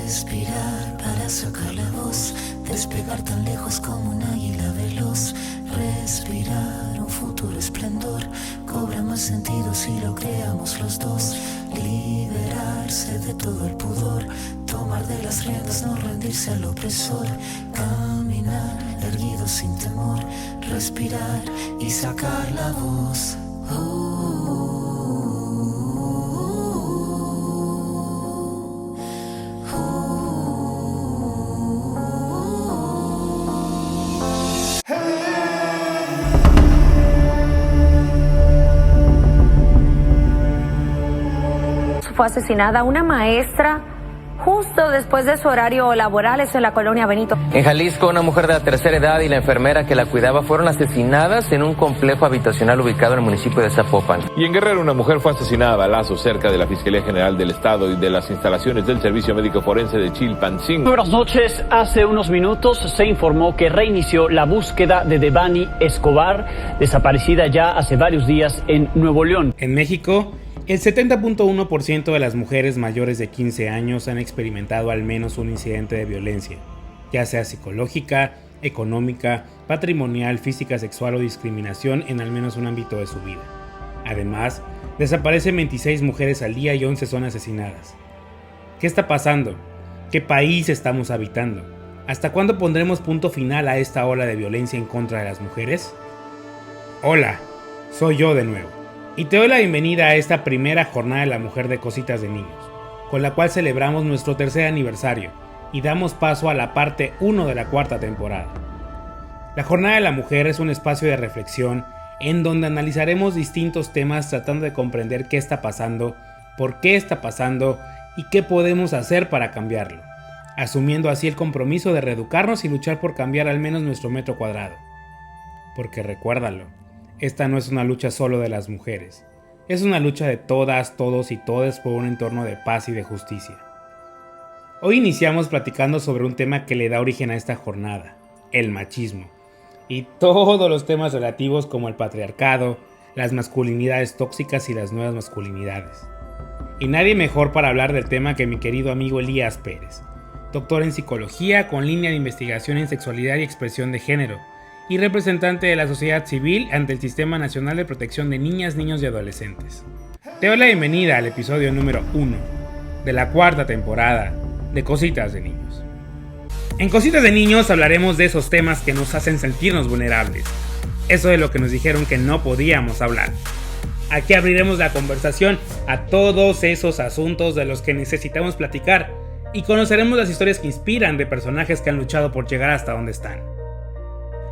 Respirar para sacar la voz, despegar tan lejos como un águila veloz. Respirar, un futuro esplendor, cobra más sentido si lo creamos los dos. Liberarse de todo el pudor, tomar de las riendas, no rendirse al opresor. Caminar, erguido sin temor, respirar y sacar la voz. Fue asesinada una maestra justo después de su horario laboral, eso en la colonia Benito. En Jalisco, una mujer de la tercera edad y la enfermera que la cuidaba fueron asesinadas en un complejo habitacional ubicado en el municipio de Zapopan. Y en Guerrero, una mujer fue asesinada a balazos cerca de la Fiscalía General del Estado y de las instalaciones del Servicio Médico Forense de Chilpancingo. Buenas noches. Hace unos minutos se informó que reinició la búsqueda de Devani Escobar, desaparecida ya hace varios días en Nuevo León. En México, el 70.1% de las mujeres mayores de 15 años han experimentado al menos un incidente de violencia, ya sea psicológica, económica, patrimonial, física, sexual o discriminación en al menos un ámbito de su vida. Además, desaparecen 26 mujeres al día y 11 son asesinadas. ¿Qué está pasando? ¿Qué país estamos habitando? ¿Hasta cuándo pondremos punto final a esta ola de violencia en contra de las mujeres? Hola, soy yo de nuevo. Y te doy la bienvenida a esta primera jornada de la mujer de Cositas de Niños, con la cual celebramos nuestro tercer aniversario y damos paso a la parte 1 de la cuarta temporada. La Jornada de la Mujer es un espacio de reflexión en donde analizaremos distintos temas tratando de comprender qué está pasando, por qué está pasando y qué podemos hacer para cambiarlo, asumiendo así el compromiso de reeducarnos y luchar por cambiar al menos nuestro metro cuadrado. Porque recuérdalo, esta no es una lucha solo de las mujeres, es una lucha de todas, todos y todes por un entorno de paz y de justicia. Hoy iniciamos platicando sobre un tema que le da origen a esta jornada, el machismo, y todos los temas relativos como el patriarcado, las masculinidades tóxicas y las nuevas masculinidades. Y nadie mejor para hablar del tema que mi querido amigo Elías Pérez, doctor en psicología con línea de investigación en sexualidad y expresión de género, y representante de la sociedad civil ante el Sistema Nacional de Protección de Niñas, Niños y Adolescentes. Te doy la bienvenida al episodio número 1 de la cuarta temporada de Cositas de Niños. En Cositas de Niños hablaremos de esos temas que nos hacen sentirnos vulnerables, eso de lo que nos dijeron que no podíamos hablar. Aquí abriremos la conversación a todos esos asuntos de los que necesitamos platicar y conoceremos las historias que inspiran de personajes que han luchado por llegar hasta donde están.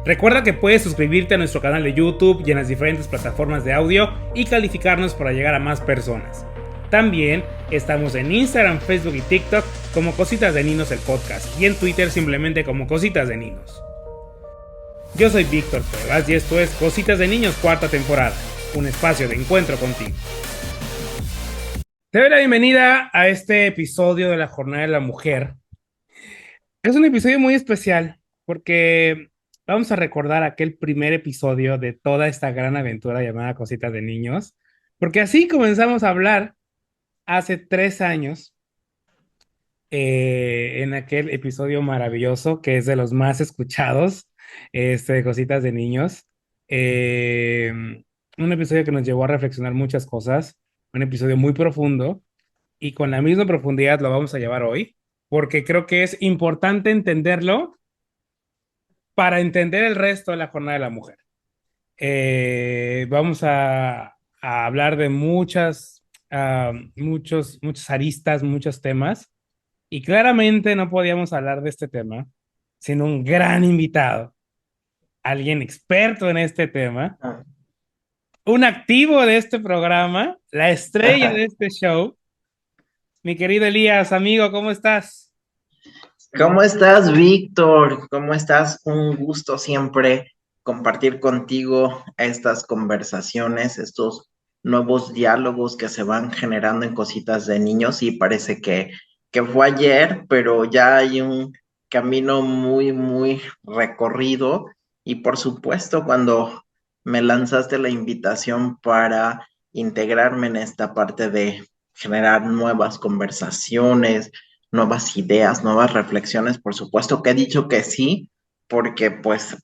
Recuerda que puedes suscribirte a nuestro canal de YouTube y en las diferentes plataformas de audio y calificarnos para llegar a más personas. También estamos en Instagram, Facebook y TikTok como Cositas de Ninos el podcast y en Twitter simplemente como Cositas de Ninos. Yo soy Víctor Cuevas y esto es Cositas de Niños cuarta temporada, un espacio de encuentro contigo. Te doy la bienvenida a este episodio de la Jornada de la Mujer. Es un episodio muy especial porque vamos a recordar aquel primer episodio de toda esta gran aventura llamada Cositas de Niños, porque así comenzamos a hablar hace 3 años, en aquel episodio maravilloso que es de los más escuchados, de Cositas de Niños. Un episodio que nos llevó a reflexionar muchas cosas, un episodio muy profundo, y con la misma profundidad lo vamos a llevar hoy, porque creo que es importante entenderlo para entender el resto de la Jornada de la Mujer. Vamos a hablar de muchas aristas, muchos temas, y claramente no podíamos hablar de este tema sin un gran invitado, alguien experto en este tema, un activo de este programa, la estrella de este show, mi querido Elías. Amigo, ¿cómo estás? ¿Cómo estás, Víctor? ¿Cómo estás? Un gusto siempre compartir contigo estas conversaciones, estos nuevos diálogos que se van generando en Cositas de Niños. Y parece que fue ayer, pero ya hay un camino muy, muy recorrido. Y por supuesto, cuando me lanzaste la invitación para integrarme en esta parte de generar nuevas conversaciones, nuevas ideas, nuevas reflexiones. Por supuesto que he dicho que sí, porque pues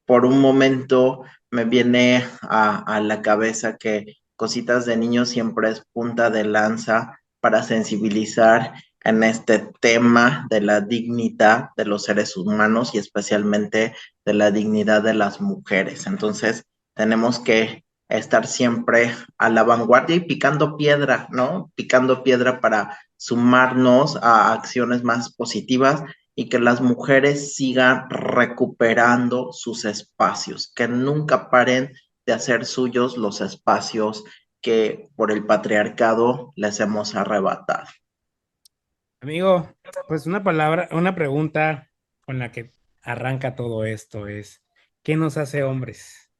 por un momento me viene a la cabeza que Cositas de Niños siempre es punta de lanza para sensibilizar en este tema de la dignidad de los seres humanos y especialmente de la dignidad de las mujeres. Entonces, tenemos que estar siempre a la vanguardia y picando piedra, ¿no? Picando piedra para sumarnos a acciones más positivas y que las mujeres sigan recuperando sus espacios, que nunca paren de hacer suyos los espacios que por el patriarcado les hemos arrebatado. Amigo, pues una pregunta con la que arranca todo esto es, ¿qué nos hace hombres?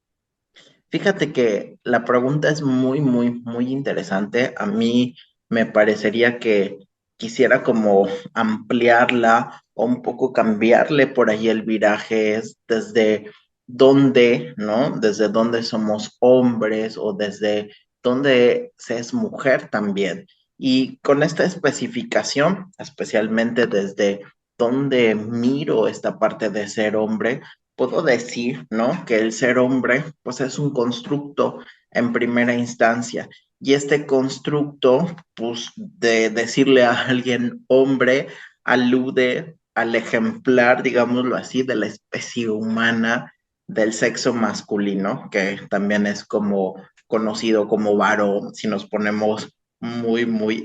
Fíjate que la pregunta es muy interesante. A mí me parecería que quisiera como ampliarla o un poco cambiarle por ahí el viraje, es desde dónde, ¿no? Desde dónde somos hombres o desde dónde se es mujer también. Y con esta especificación, especialmente desde dónde miro esta parte de ser hombre, puedo decir, ¿no? Que el ser hombre, pues es un constructo en primera instancia. Y este constructo, pues de decirle a alguien hombre, alude al ejemplar, digámoslo así, de la especie humana del sexo masculino, que también es como conocido como varón, si nos ponemos muy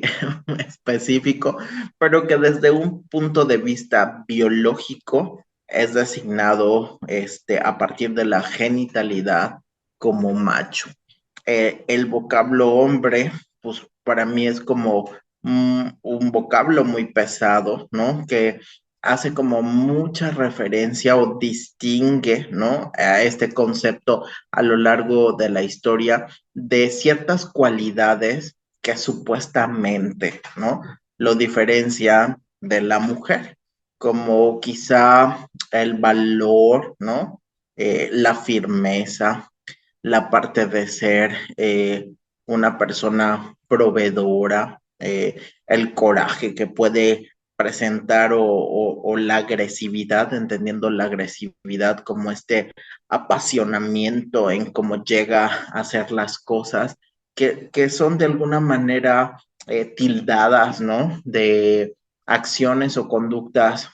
específico, pero que desde un punto de vista biológico es designado a partir de la genitalidad como macho. El vocablo hombre, pues para mí es como un vocablo muy pesado, ¿no? Que hace como mucha referencia o distingue, ¿no? A este concepto a lo largo de la historia de ciertas cualidades que supuestamente, ¿no? Lo diferencia de la mujer, como quizá el valor, ¿no? La firmeza, la parte de ser una persona proveedora, el coraje que puede presentar o la agresividad, entendiendo la agresividad como este apasionamiento en cómo llega a hacer las cosas, que son de alguna manera tildadas, ¿no? De acciones o conductas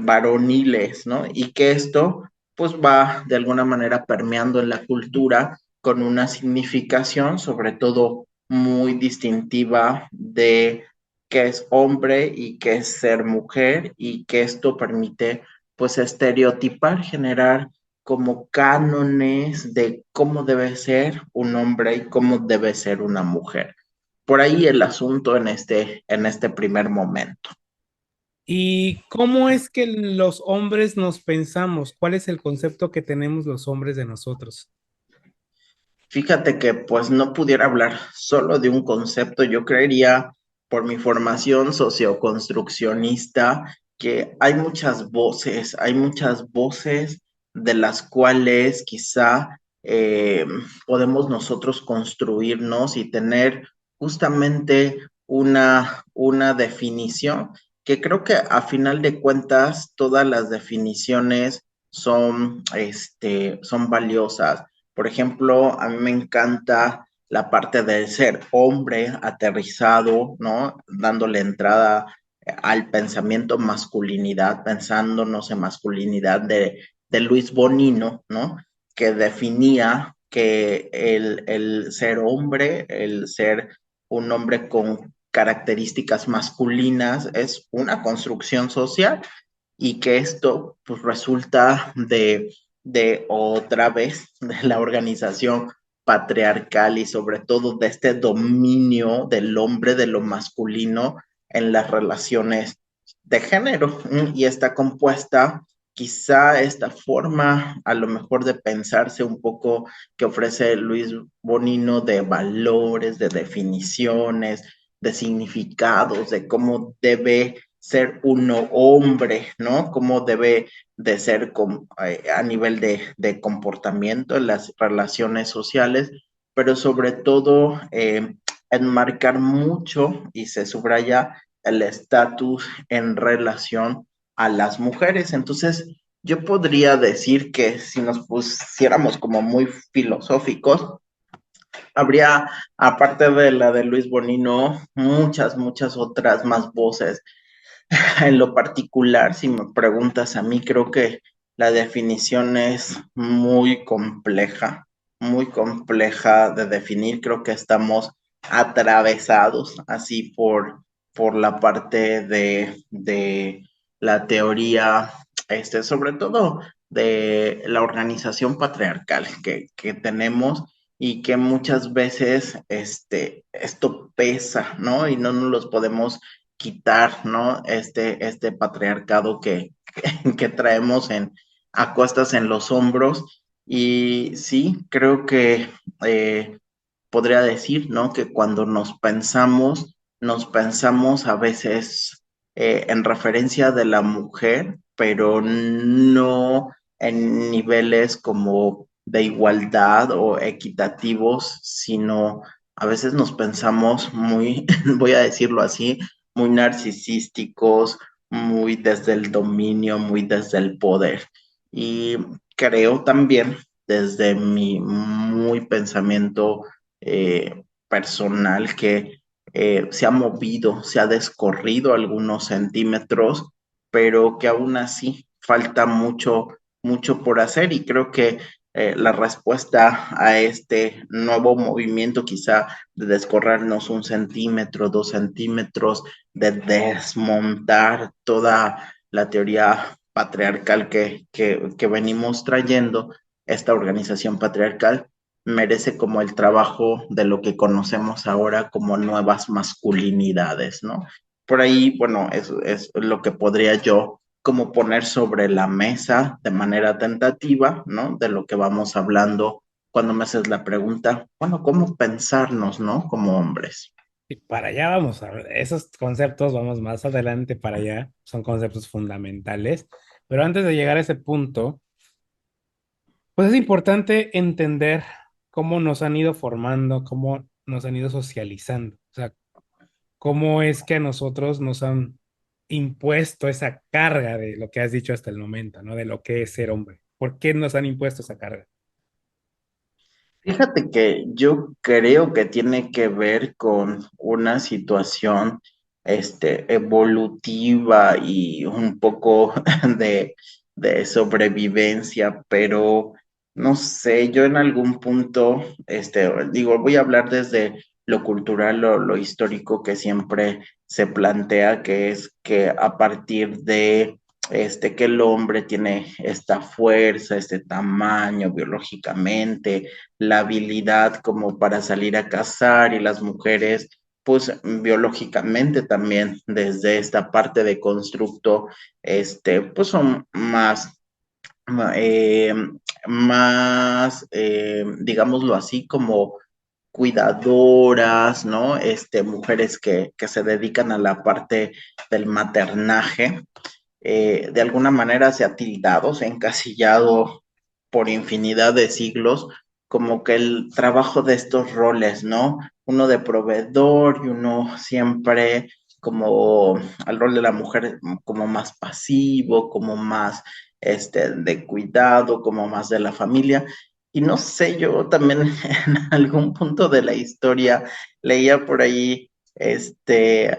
varoniles, ¿no? Y que esto pues va de alguna manera permeando en la cultura con una significación sobre todo muy distintiva de qué es hombre y qué es ser mujer y que esto permite pues estereotipar, generar como cánones de cómo debe ser un hombre y cómo debe ser una mujer. Por ahí el asunto en este primer momento. ¿Y cómo es que los hombres nos pensamos? ¿Cuál es el concepto que tenemos los hombres de nosotros? Fíjate que pues no pudiera hablar solo de un concepto, yo creería por mi formación socioconstruccionista que hay muchas voces de las cuales quizá podemos nosotros construirnos y tener justamente una definición que creo que a final de cuentas todas las definiciones son valiosas. Por ejemplo, a mí me encanta la parte de ser hombre aterrizado, ¿no? Dándole entrada al pensamiento masculinidad, pensándonos en masculinidad de Luis Bonino, ¿no? Que definía que el ser hombre, el ser un hombre con características masculinas es una construcción social y que esto pues resulta de otra vez de la organización patriarcal y sobre todo de este dominio del hombre, de lo masculino en las relaciones de género. Y está compuesta quizá esta forma a lo mejor de pensarse un poco que ofrece Luis Bonino de valores, de definiciones, de significados, de cómo debe ser uno hombre, ¿no? Cómo debe de ser a nivel de comportamiento en las relaciones sociales, pero sobre todo enmarcar mucho, y se subraya, el estatus en relación a las mujeres. Entonces, yo podría decir que si nos pusiéramos como muy filosóficos, habría, aparte de la de Luis Bonino, muchas otras más voces. En lo particular, si me preguntas a mí, creo que la definición es muy compleja de definir. Creo que estamos atravesados así por la parte de la teoría, sobre todo de la organización patriarcal que tenemos y que muchas veces esto pesa, ¿no? Y no nos los podemos quitar, ¿no? Este patriarcado que traemos a cuestas en los hombros. Y sí, creo que podría decir, ¿no? Que cuando nos pensamos a veces en referencia de la mujer, pero no en niveles como de igualdad o equitativos, sino a veces nos pensamos muy, voy a decirlo así, muy narcisísticos, muy desde el dominio, muy desde el poder. Y creo también, desde mi muy pensamiento personal, que se ha movido, se ha descorrido algunos centímetros, pero que aún así falta mucho por hacer y creo que la respuesta a este nuevo movimiento quizá de descorrernos 1 centímetro, 2 centímetros, de desmontar toda la teoría patriarcal que venimos trayendo, esta organización patriarcal merece como el trabajo de lo que conocemos ahora como nuevas masculinidades, ¿no? Por ahí, bueno, es lo que podría yo como poner sobre la mesa de manera tentativa, ¿no? De lo que vamos hablando cuando me haces la pregunta, bueno, ¿cómo pensarnos, ¿no? Como hombres. Y para allá vamos a ver, esos conceptos, vamos más adelante para allá, son conceptos fundamentales, pero antes de llegar a ese punto, pues es importante entender cómo nos han ido formando, cómo nos han ido socializando, o sea, cómo es que a nosotros nos han impuesto esa carga de lo que has dicho hasta el momento, ¿no? De lo que es ser hombre. ¿Por qué nos han impuesto esa carga? Fíjate que yo creo que tiene que ver con una situación evolutiva y un poco de, de sobrevivencia, pero no sé, yo en algún punto, digo, voy a hablar desde lo cultural, lo histórico que siempre se plantea, que es que a partir de que el hombre tiene esta fuerza, este tamaño biológicamente, la habilidad como para salir a cazar y las mujeres, pues biológicamente también desde esta parte de constructo, pues son eh, digámoslo así, como cuidadoras, ¿no? Mujeres que se dedican a la parte del maternaje. De alguna manera se ha tildado, se ha encasillado por infinidad de siglos como que el trabajo de estos roles, ¿no? Uno de proveedor y uno siempre como al rol de la mujer como más pasivo, como más de cuidado, como más de la familia. Y no sé, yo también en algún punto de la historia leía por ahí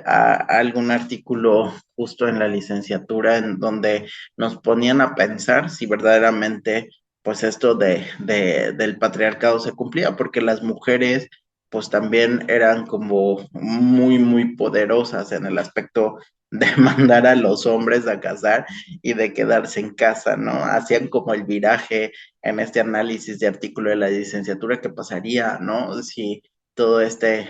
algún artículo justo en la licenciatura en donde nos ponían a pensar si verdaderamente pues esto del patriarcado se cumplía, porque las mujeres pues también eran como muy poderosas en el aspecto de mandar a los hombres a casar y de quedarse en casa, ¿no? Hacían como el viraje en este análisis de artículo de la licenciatura que pasaría, ¿no? Si todo este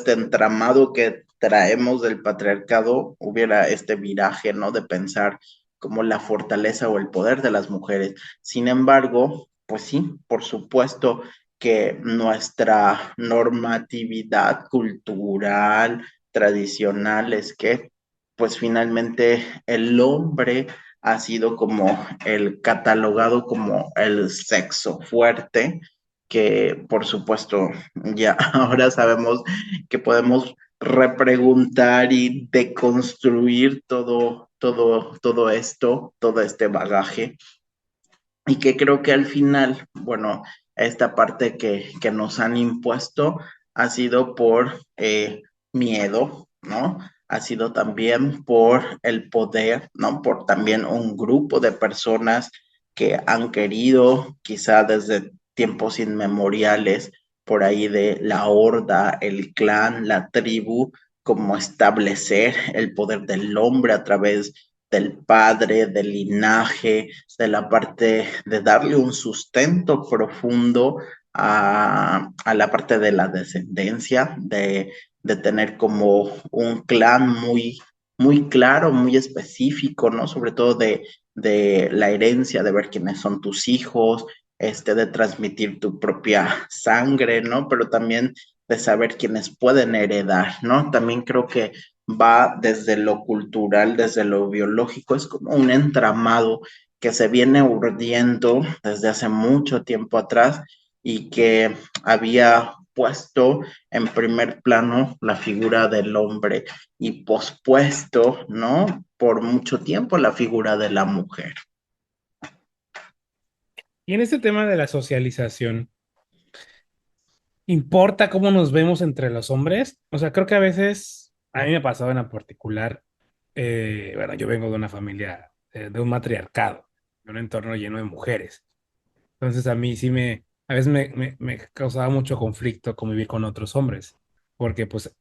entramado que traemos del patriarcado hubiera este viraje, ¿no? De pensar como la fortaleza o el poder de las mujeres. Sin embargo, pues sí, por supuesto que nuestra normatividad cultural, tradicional, es que pues finalmente el hombre ha sido como el catalogado como el sexo fuerte, que por supuesto ya ahora sabemos que podemos repreguntar y deconstruir todo esto, todo este bagaje, y que creo que al final, bueno, esta parte que nos han impuesto ha sido por miedo, ¿no? Ha sido también por el poder, ¿no? Por también un grupo de personas que han querido, quizá desde tiempos inmemoriales, por ahí de la horda, el clan, la tribu, como establecer el poder del hombre a través del padre, del linaje, de la parte de darle un sustento profundo a la parte de la descendencia, de tener como un clan muy claro, muy específico, ¿no? Sobre todo de la herencia, de ver quiénes son tus hijos, de transmitir tu propia sangre, ¿no? Pero también de saber quiénes pueden heredar, ¿no? También creo que va desde lo cultural, desde lo biológico, es como un entramado que se viene urdiendo desde hace mucho tiempo atrás y que había puesto en primer plano la figura del hombre y pospuesto, ¿no? Por mucho tiempo la figura de la mujer. Y en este tema de la socialización, ¿importa cómo nos vemos entre los hombres? O sea, creo que a veces, a mí me ha pasado en la particular, bueno, yo vengo de una familia, de un matriarcado, de un entorno lleno de mujeres. Entonces a mí sí a veces me causaba mucho conflicto convivir con otros hombres, porque pues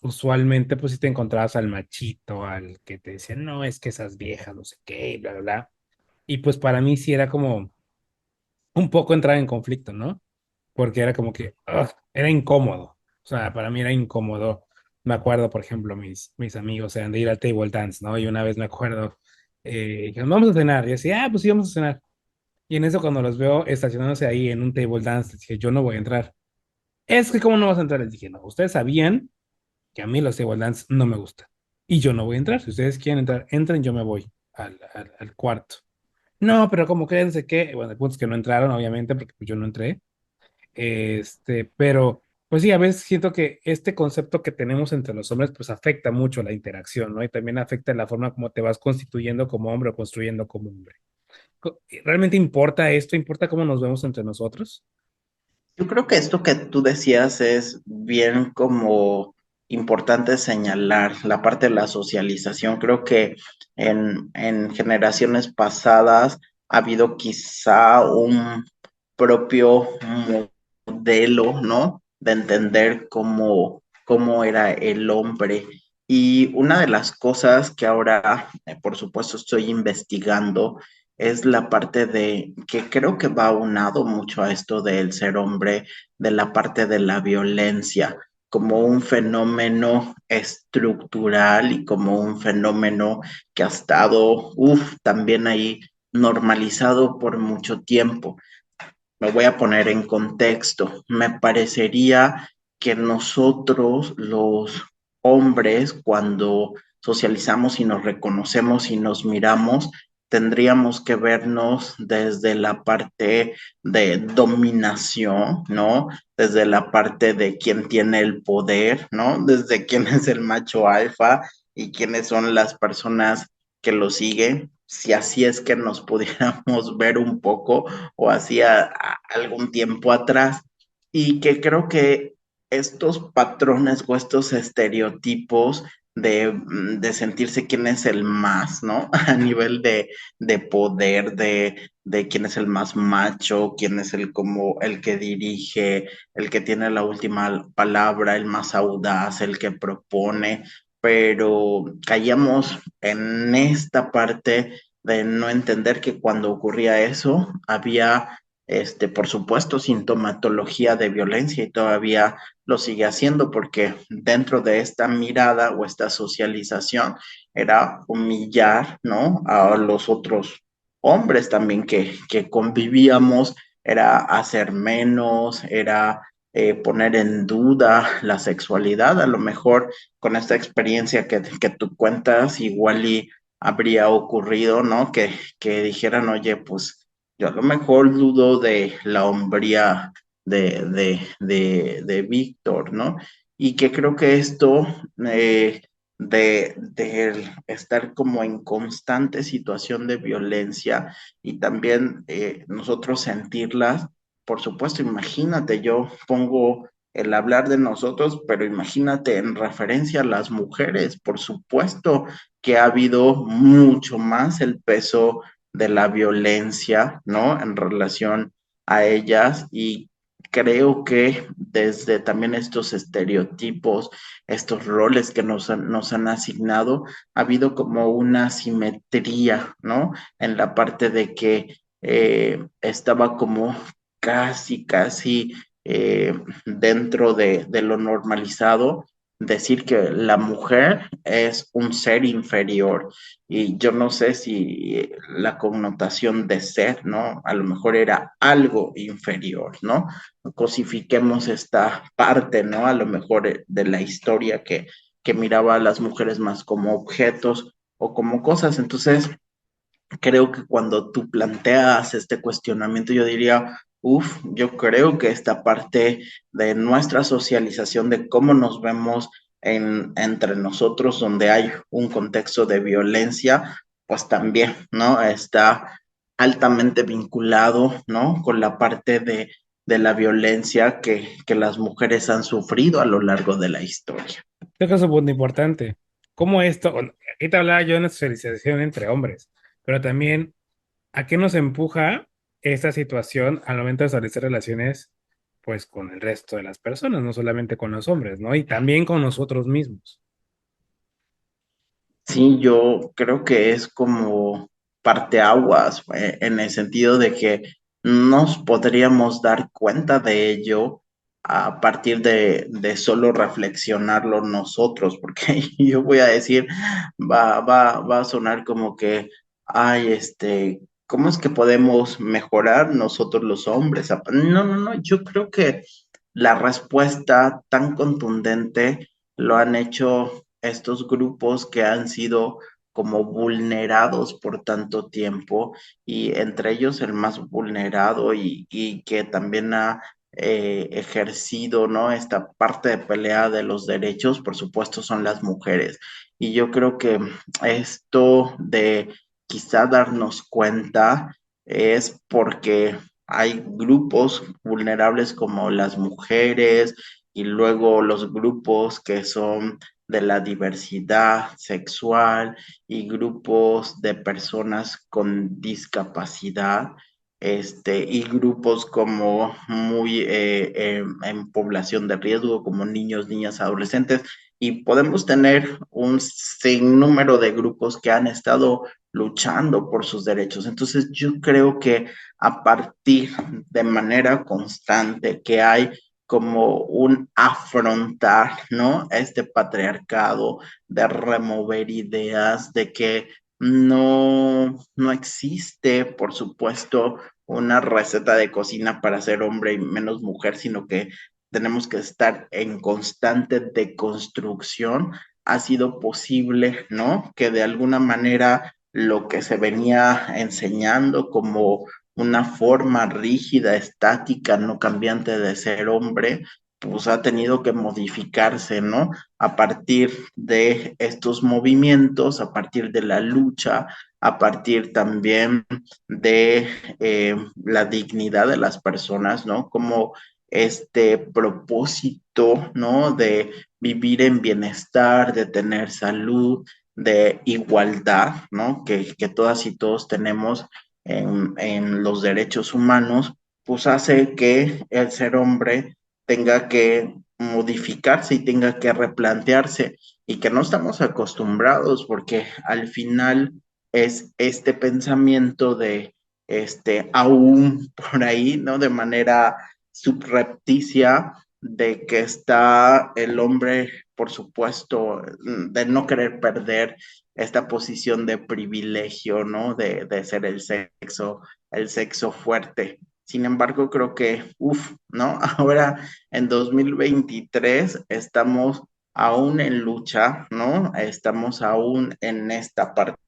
usualmente pues si te encontrabas al machito, al que te decía, no, es que esas viejas, no sé qué, y bla, bla, bla. Y pues para mí sí era como un poco entrar en conflicto, ¿no? Porque era como que era incómodo. O sea, para mí era incómodo. Me acuerdo, por ejemplo, mis amigos eran de ir al table dance, ¿no? Y una vez me acuerdo, dijeron, vamos a cenar. Y yo decía, pues sí, vamos a cenar. Y en eso, cuando los veo estacionándose ahí en un table dance, les dije, yo no voy a entrar. Es que, ¿cómo no vas a entrar? Les dije, no, ustedes sabían que a mí los table dance no me gustan. Y yo no voy a entrar. Si ustedes quieren entrar, entren, yo me voy al cuarto. No, pero como creen, sé qué. Bueno, el punto es que no entraron, obviamente, porque pues, yo no entré. Pero, pues sí, a veces siento que este concepto que tenemos entre los hombres, pues afecta mucho la interacción, ¿no? Y también afecta la forma como te vas constituyendo como hombre o construyendo como hombre. ¿Realmente importa esto? ¿Importa cómo nos vemos entre nosotros? Yo creo que esto que tú decías es bien como importante señalar, la parte de la socialización. Creo que en generaciones pasadas ha habido quizá un propio modelo, ¿no? De entender cómo era el hombre. Y una de las cosas que ahora, por supuesto, estoy investigando es la parte de que creo que va aunado mucho a esto del ser hombre, de la parte de la violencia, como un fenómeno estructural y como un fenómeno que ha estado, también ahí normalizado por mucho tiempo. Me voy a poner en contexto. Me parecería que nosotros, los hombres, cuando socializamos y nos reconocemos y nos miramos, tendríamos que vernos desde la parte de dominación, ¿no? Desde la parte de quién tiene el poder, ¿no? Desde quién es el macho alfa y quiénes son las personas que lo siguen. Si así es que nos pudiéramos ver un poco o hacía algún tiempo atrás, y que creo que estos patrones o estos estereotipos de sentirse quién es el más, ¿no? A nivel de poder, de quién es el más macho, quién es el como el que dirige, el que tiene la última palabra, el más audaz, el que propone, pero caíamos en esta parte de no entender que cuando ocurría eso había, por supuesto, sintomatología de violencia y todavía lo sigue haciendo porque dentro de esta mirada o esta socialización era humillar, ¿no? A los otros hombres también que convivíamos, era hacer menos, era poner en duda la sexualidad. A lo mejor con esta experiencia que tú cuentas, igual y habría ocurrido, ¿no? Que dijeran, oye, pues yo a lo mejor dudo de la hombría de Víctor, ¿no? y que creo que esto de estar como en constante situación de violencia y también nosotros sentirlas, por supuesto, imagínate, yo pongo el hablar de nosotros, pero imagínate en referencia a las mujeres, por supuesto que ha habido mucho más el peso de la violencia, ¿no? En relación a ellas y creo que desde también estos estereotipos, estos roles que nos han asignado, ha habido como una simetría, ¿no? En la parte de que estaba como casi dentro de lo normalizado, decir que la mujer es un ser inferior y yo no sé si la connotación de ser, ¿no? A lo mejor era algo inferior, ¿no? Cosifiquemos esta parte, ¿no? A lo mejor de la historia que miraba a las mujeres más como objetos o como cosas. Entonces, creo que cuando tú planteas este cuestionamiento, yo diría, uff, yo creo que esta parte de nuestra socialización, de cómo nos vemos entre nosotros, donde hay un contexto de violencia, pues también, ¿no? Está altamente vinculado, ¿no? Con la parte de la violencia que las mujeres han sufrido a lo largo de la historia. Creo que es un punto importante. ¿Cómo esto? Bueno, aquí te hablaba yo de una socialización entre hombres, pero también, ¿a qué nos empuja esta situación al momento de establecer relaciones, pues, con el resto de las personas, no solamente con los hombres, ¿no? Y también con nosotros mismos. Sí, yo creo que es como parteaguas, en el sentido de que nos podríamos dar cuenta de ello a partir de solo reflexionarlo nosotros, porque yo voy a decir, va a sonar como que, ay, ¿cómo es que podemos mejorar nosotros los hombres? No, no, no, yo creo que la respuesta tan contundente lo han hecho estos grupos que han sido como vulnerados por tanto tiempo y entre ellos el más vulnerado y que también ha ejercido, ¿no? Esta parte de pelea de los derechos, por supuesto, son las mujeres. Y yo creo que esto de quizá darnos cuenta es porque hay grupos vulnerables como las mujeres y luego los grupos que son de la diversidad sexual y grupos de personas con discapacidad, y grupos como muy en población de riesgo, como niños, niñas, adolescentes, y podemos tener un sinnúmero de grupos que han estado luchando por sus derechos. Entonces, yo creo que a partir de manera constante que hay como un afrontar, ¿no? Este patriarcado, de remover ideas, de que no existe, por supuesto, una receta de cocina para ser hombre y menos mujer, sino que tenemos que estar en constante deconstrucción. Ha sido posible, ¿no? Que de alguna manera lo que se venía enseñando como una forma rígida, estática, no cambiante de ser hombre, pues ha tenido que modificarse, ¿no? A partir de estos movimientos, a partir de la lucha, a partir también de la dignidad de las personas, ¿no? Como este propósito, ¿no? De vivir en bienestar, de tener salud, de igualdad, ¿no? Que todas y todos tenemos en los derechos humanos, pues hace que el ser hombre tenga que modificarse y tenga que replantearse y que no estamos acostumbrados porque al final es este pensamiento de aún por ahí, ¿no? De manera subrepticia de que está el hombre, por supuesto, de no querer perder esta posición de privilegio, ¿no? De ser el sexo fuerte. Sin embargo, creo que, ¿no? Ahora en 2023 estamos aún en lucha, ¿no? Estamos aún en esta parte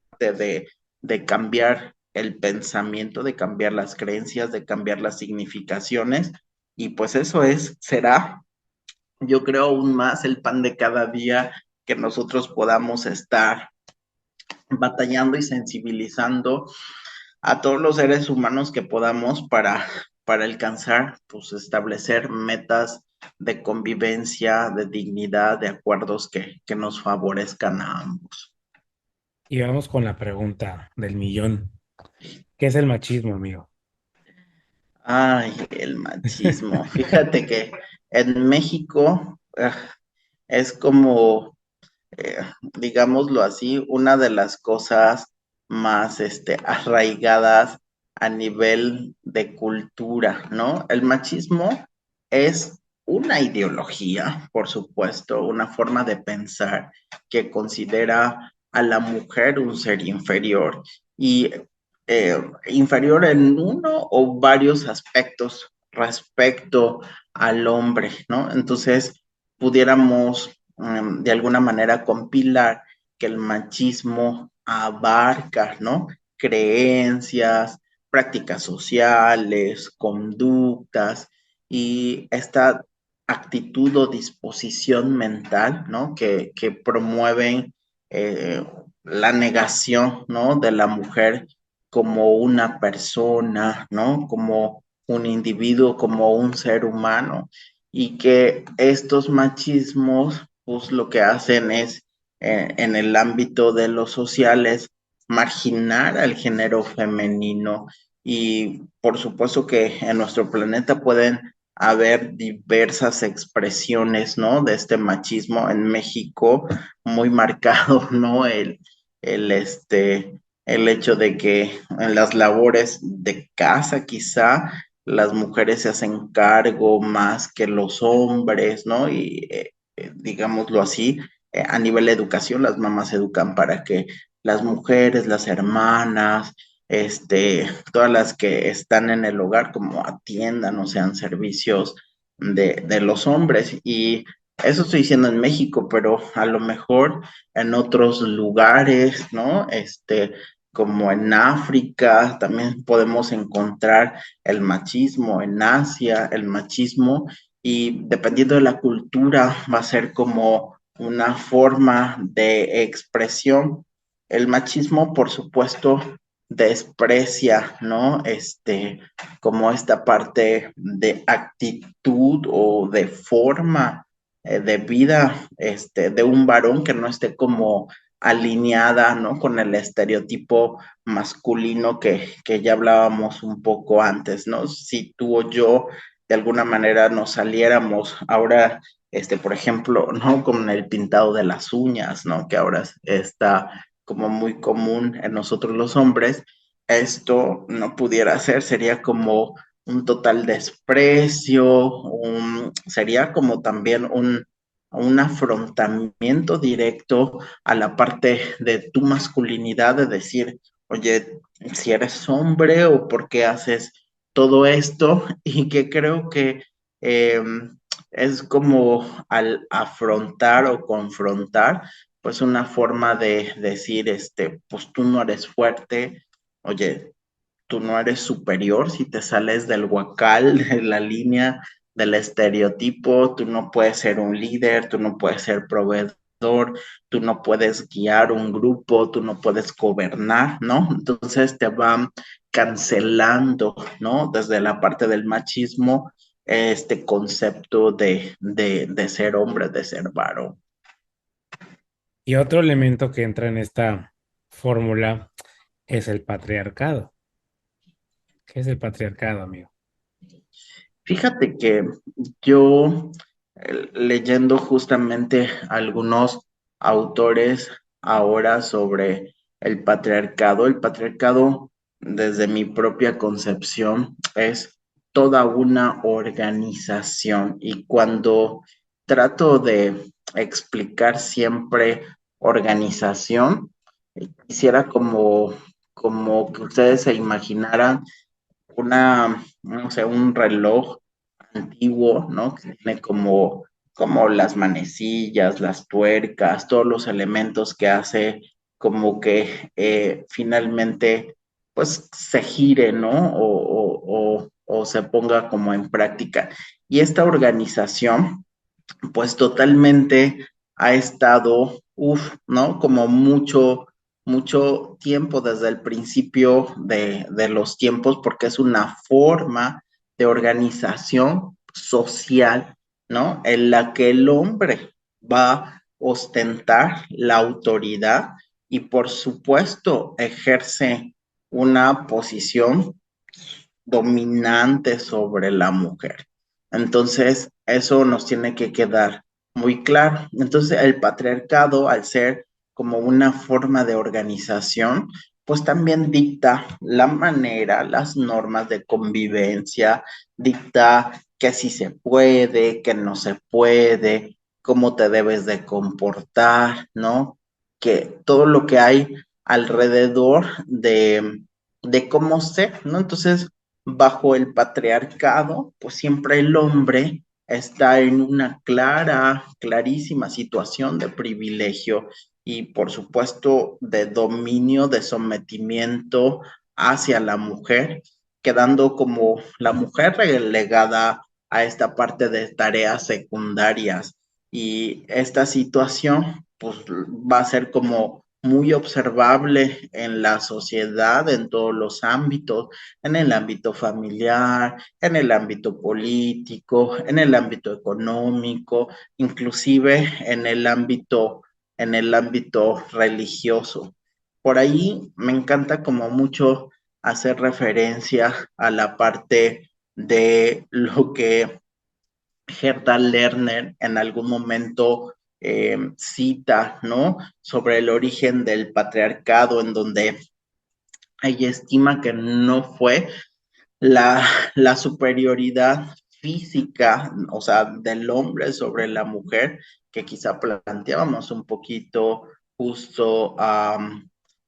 de cambiar el pensamiento, de cambiar las creencias, de cambiar las significaciones, y pues eso será yo creo aún más el pan de cada día que nosotros podamos estar batallando y sensibilizando a todos los seres humanos que podamos para alcanzar, pues establecer metas de convivencia, de dignidad, de acuerdos que nos favorezcan a ambos. Y vamos con la pregunta del millón. ¿Qué es el machismo, amigo? Ay, el machismo. Fíjate que en México es como digámoslo así, una de las cosas más arraigadas a nivel de cultura, ¿no? El machismo es una ideología, por supuesto, una forma de pensar que considera a la mujer un ser inferior y inferior en uno o varios aspectos respecto al hombre, ¿no? Entonces, pudiéramos de alguna manera compilar que el machismo abarca, ¿no? Creencias, prácticas sociales, conductas y esta actitud o disposición mental, ¿no? Que promueven la negación, ¿no? De la mujer como una persona, ¿no? Como un individuo, como un ser humano y que estos machismos, pues lo que hacen es, en el ámbito de los sociales, marginar al género femenino y por supuesto que en nuestro planeta pueden haber diversas expresiones, ¿no? De este machismo en México, muy marcado, ¿no? El hecho de que en las labores de casa quizá las mujeres se hacen cargo más que los hombres, ¿no? Y digámoslo así, a nivel de educación, las mamás educan para que las mujeres, las hermanas, todas las que están en el hogar como atiendan o sean servicios de los hombres. Y eso estoy diciendo en México, pero a lo mejor en otros lugares, ¿no? Como en África, también podemos encontrar el machismo, en Asia, el machismo, y dependiendo de la cultura va a ser como una forma de expresión. El machismo, por supuesto, desprecia, ¿no? Como esta parte de actitud o de forma de vida, de un varón que no esté como alineada, ¿no? Con el estereotipo masculino que ya hablábamos un poco antes, ¿no? Si tú o yo de alguna manera nos saliéramos ahora, por ejemplo, ¿no? Con el pintado de las uñas, ¿no? Que ahora está como muy común en nosotros los hombres, esto no pudiera ser, sería como un total desprecio, sería como también un afrontamiento directo a la parte de tu masculinidad, de decir, oye, si eres hombre o por qué haces todo esto, y que creo que eh, es como al afrontar o confrontar, pues una forma de decir, pues tú no eres fuerte, oye, tú no eres superior si te sales del huacal, de la línea del estereotipo, tú no puedes ser un líder, tú no puedes ser proveedor, tú no puedes guiar un grupo, tú no puedes gobernar, ¿no? Entonces te van cancelando, ¿no? Desde la parte del machismo, este concepto de ser hombre, de ser varón. Y otro elemento que entra en esta fórmula es el patriarcado. ¿Qué es el patriarcado, amigo? Fíjate que yo, leyendo justamente algunos autores ahora sobre el patriarcado desde mi propia concepción es toda una organización y cuando trato de explicar siempre organización, quisiera como que ustedes se imaginaran no sé, un reloj antiguo, ¿no? Que tiene como las manecillas, las tuercas, todos los elementos que hace como que finalmente pues se gire, ¿no? O se ponga como en práctica. Y esta organización pues totalmente ha estado, ¿no? Como mucho tiempo desde el principio de los tiempos, porque es una forma de organización social, ¿no? En la que el hombre va a ostentar la autoridad y por supuesto ejerce una posición dominante sobre la mujer. Entonces, eso nos tiene que quedar muy claro. Entonces, el patriarcado, al ser como una forma de organización, pues también dicta la manera, las normas de convivencia, dicta que sí se puede, que no se puede, cómo te debes de comportar, ¿no? Que todo lo que hay alrededor de cómo ser, ¿no? Entonces, bajo el patriarcado, pues siempre el hombre está en una clarísima situación de privilegio y por supuesto de dominio, de sometimiento hacia la mujer, quedando como la mujer relegada a esta parte de tareas secundarias. Y esta situación, pues va a ser como muy observable en la sociedad, en todos los ámbitos, en el ámbito familiar, en el ámbito político, en el ámbito económico, inclusive en el ámbito religioso. Por ahí me encanta como mucho hacer referencia a la parte de lo que Gerda Lerner en algún momento cita, ¿no? Sobre el origen del patriarcado, en donde ella estima que no fue la, la superioridad física, o sea, del hombre sobre la mujer, que quizá planteábamos un poquito justo,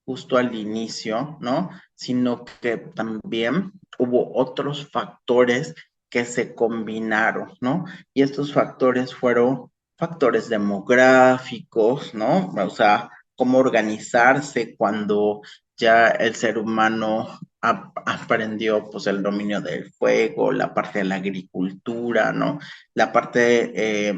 justo al inicio, ¿no? Sino que también hubo otros factores que se combinaron, ¿no? Y estos factores fueron factores demográficos, ¿no? O sea, cómo organizarse cuando ya el ser humano aprendió pues el dominio del fuego, la parte de la agricultura, ¿no? La parte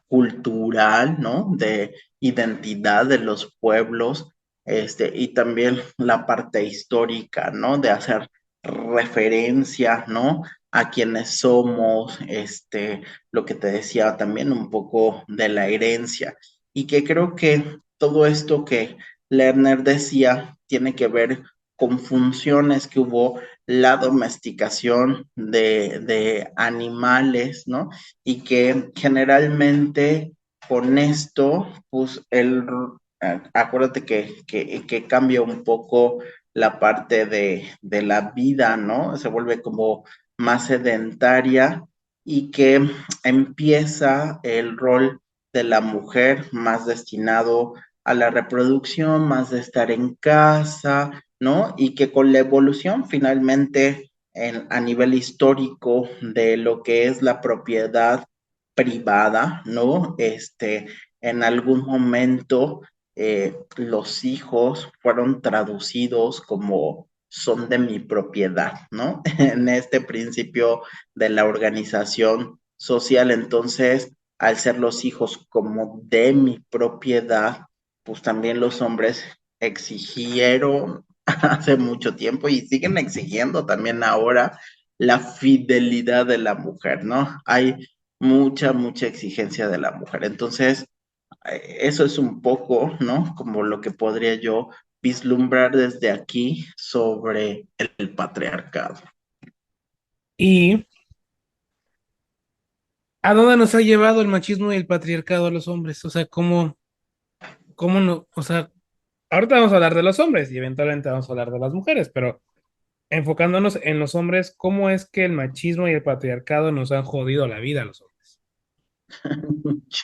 cultural, ¿no? De identidad de los pueblos, y también la parte histórica, ¿no? De hacer referencia, ¿no? A quienes somos, lo que te decía también un poco de la herencia, y que creo que todo esto que Lerner decía tiene que ver con funciones que hubo la domesticación de animales, ¿no? Y que generalmente con esto, pues acuérdate que cambia un poco la parte de la vida, ¿no? Se vuelve como más sedentaria y que empieza el rol de la mujer más destinado a la reproducción, más de estar en casa, ¿no? Y que con la evolución finalmente a nivel histórico de lo que es la propiedad privada, ¿no? En algún momento los hijos fueron traducidos como son de mi propiedad, ¿no? En este principio de la organización social, entonces, al ser los hijos como de mi propiedad, pues también los hombres exigieron hace mucho tiempo y siguen exigiendo también ahora la fidelidad de la mujer, ¿no? Hay mucha exigencia de la mujer. Entonces, eso es un poco, ¿no? Como lo que podría yo vislumbrar desde aquí sobre el patriarcado. ¿Y a dónde nos ha llevado el machismo y el patriarcado a los hombres? O sea, cómo no? O sea, ahorita vamos a hablar de los hombres y eventualmente vamos a hablar de las mujeres, pero enfocándonos en los hombres, ¿cómo es que el machismo y el patriarcado nos han jodido la vida a los hombres?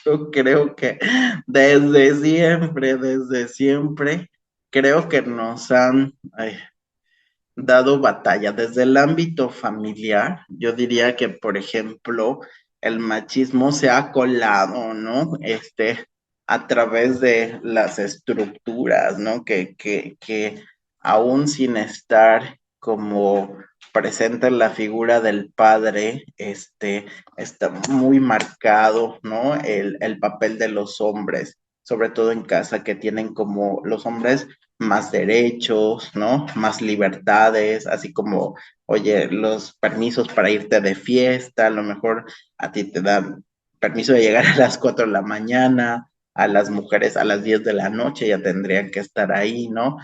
Yo creo que desde siempre, creo que nos han dado batalla desde el ámbito familiar. Yo diría que, por ejemplo, el machismo se ha colado, ¿no? A través de las estructuras, ¿no? Que aún sin estar como presenta la figura del padre, está muy marcado, ¿no? El papel de los hombres, sobre todo en casa, que tienen como los hombres más derechos, ¿no? Más libertades, así como, oye, los permisos para irte de fiesta, a lo mejor a ti te dan permiso de llegar a las 4 de la mañana, a las mujeres a las 10 de la noche ya tendrían que estar ahí, ¿no?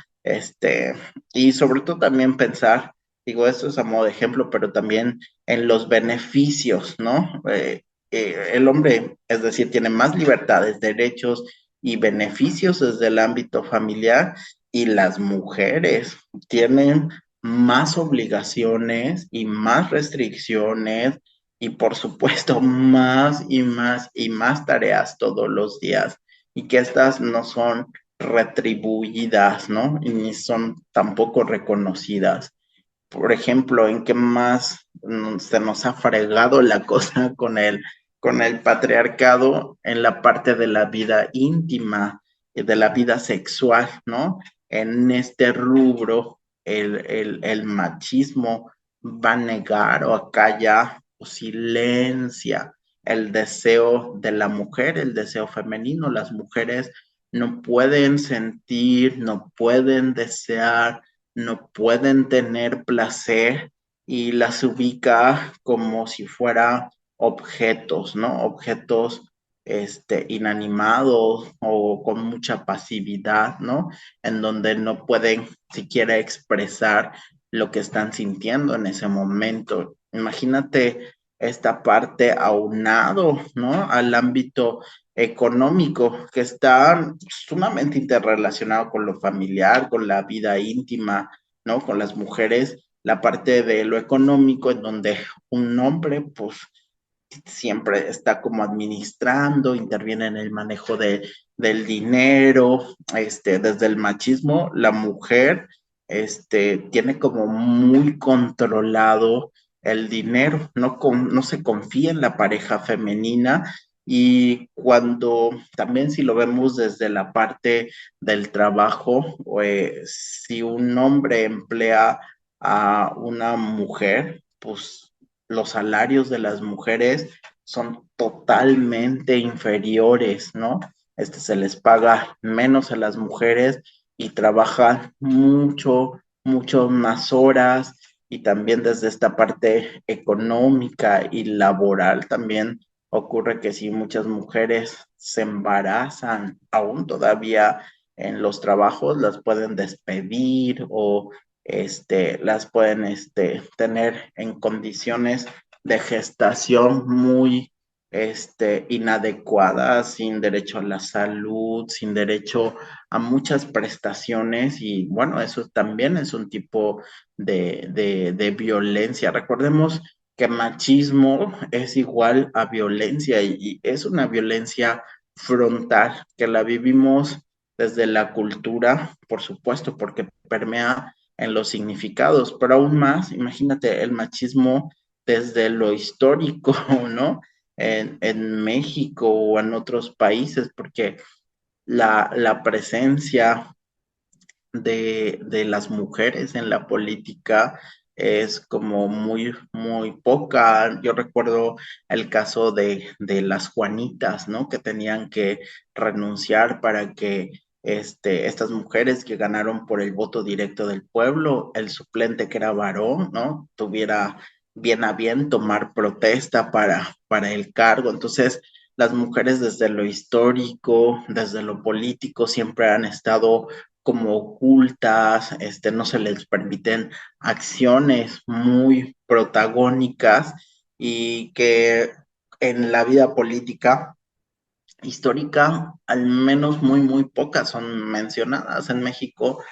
Y sobre todo también pensar, digo, esto es a modo de ejemplo, pero también en los beneficios, ¿no? El hombre, es decir, tiene más libertades, derechos y beneficios desde el ámbito familiar, y las mujeres tienen más obligaciones y más restricciones y por supuesto más y más y más tareas todos los días, y que estas no son retribuidas, ¿no? Y ni son tampoco reconocidas. Por ejemplo, ¿en qué más se nos ha fregado la cosa con el patriarcado en la parte de la vida íntima y de la vida sexual, ¿no? En este rubro, el machismo va a negar o acalla o silencia el deseo de la mujer, el deseo femenino. Las mujeres no pueden sentir, no pueden desear, no pueden tener placer, y las ubica como si fuera objetos, ¿no? Objetos inanimados o con mucha pasividad, ¿no? En donde no pueden siquiera expresar lo que están sintiendo en ese momento. Imagínate esta parte aunado, ¿no? Al ámbito económico, que está sumamente interrelacionado con lo familiar, con la vida íntima, ¿no? Con las mujeres, la parte de lo económico, en donde un hombre, pues, siempre está como administrando, interviene en el manejo del dinero, desde el machismo, la mujer, tiene como muy controlado el dinero, no se confía en la pareja femenina. Y cuando también, si lo vemos desde la parte del trabajo, si un hombre emplea a una mujer, pues los salarios de las mujeres son totalmente inferiores, ¿no? Se les paga menos a las mujeres y trabajan mucho más horas, y también desde esta parte económica y laboral también ocurre que si muchas mujeres se embarazan aún todavía en los trabajos, las pueden despedir o las pueden tener en condiciones de gestación muy inadecuadas, sin derecho a la salud, sin derecho a muchas prestaciones. Y bueno, eso también es un tipo de violencia. Recordemos que machismo es igual a violencia, y es una violencia frontal que la vivimos desde la cultura, por supuesto, porque permea en los significados, pero aún más, imagínate el machismo desde lo histórico, ¿no? En México o en otros países, porque la presencia de las mujeres en la política es como muy poca. Yo recuerdo el caso de las Juanitas, ¿no? Que tenían que renunciar para que estas mujeres que ganaron por el voto directo del pueblo, el suplente que era varón, ¿no? Tuviera bien a bien tomar protesta para el cargo. Entonces, las mujeres desde lo histórico, desde lo político, siempre han estado como ocultas, no se les permiten acciones muy protagónicas, y que en la vida política histórica, al menos muy pocas son mencionadas. En México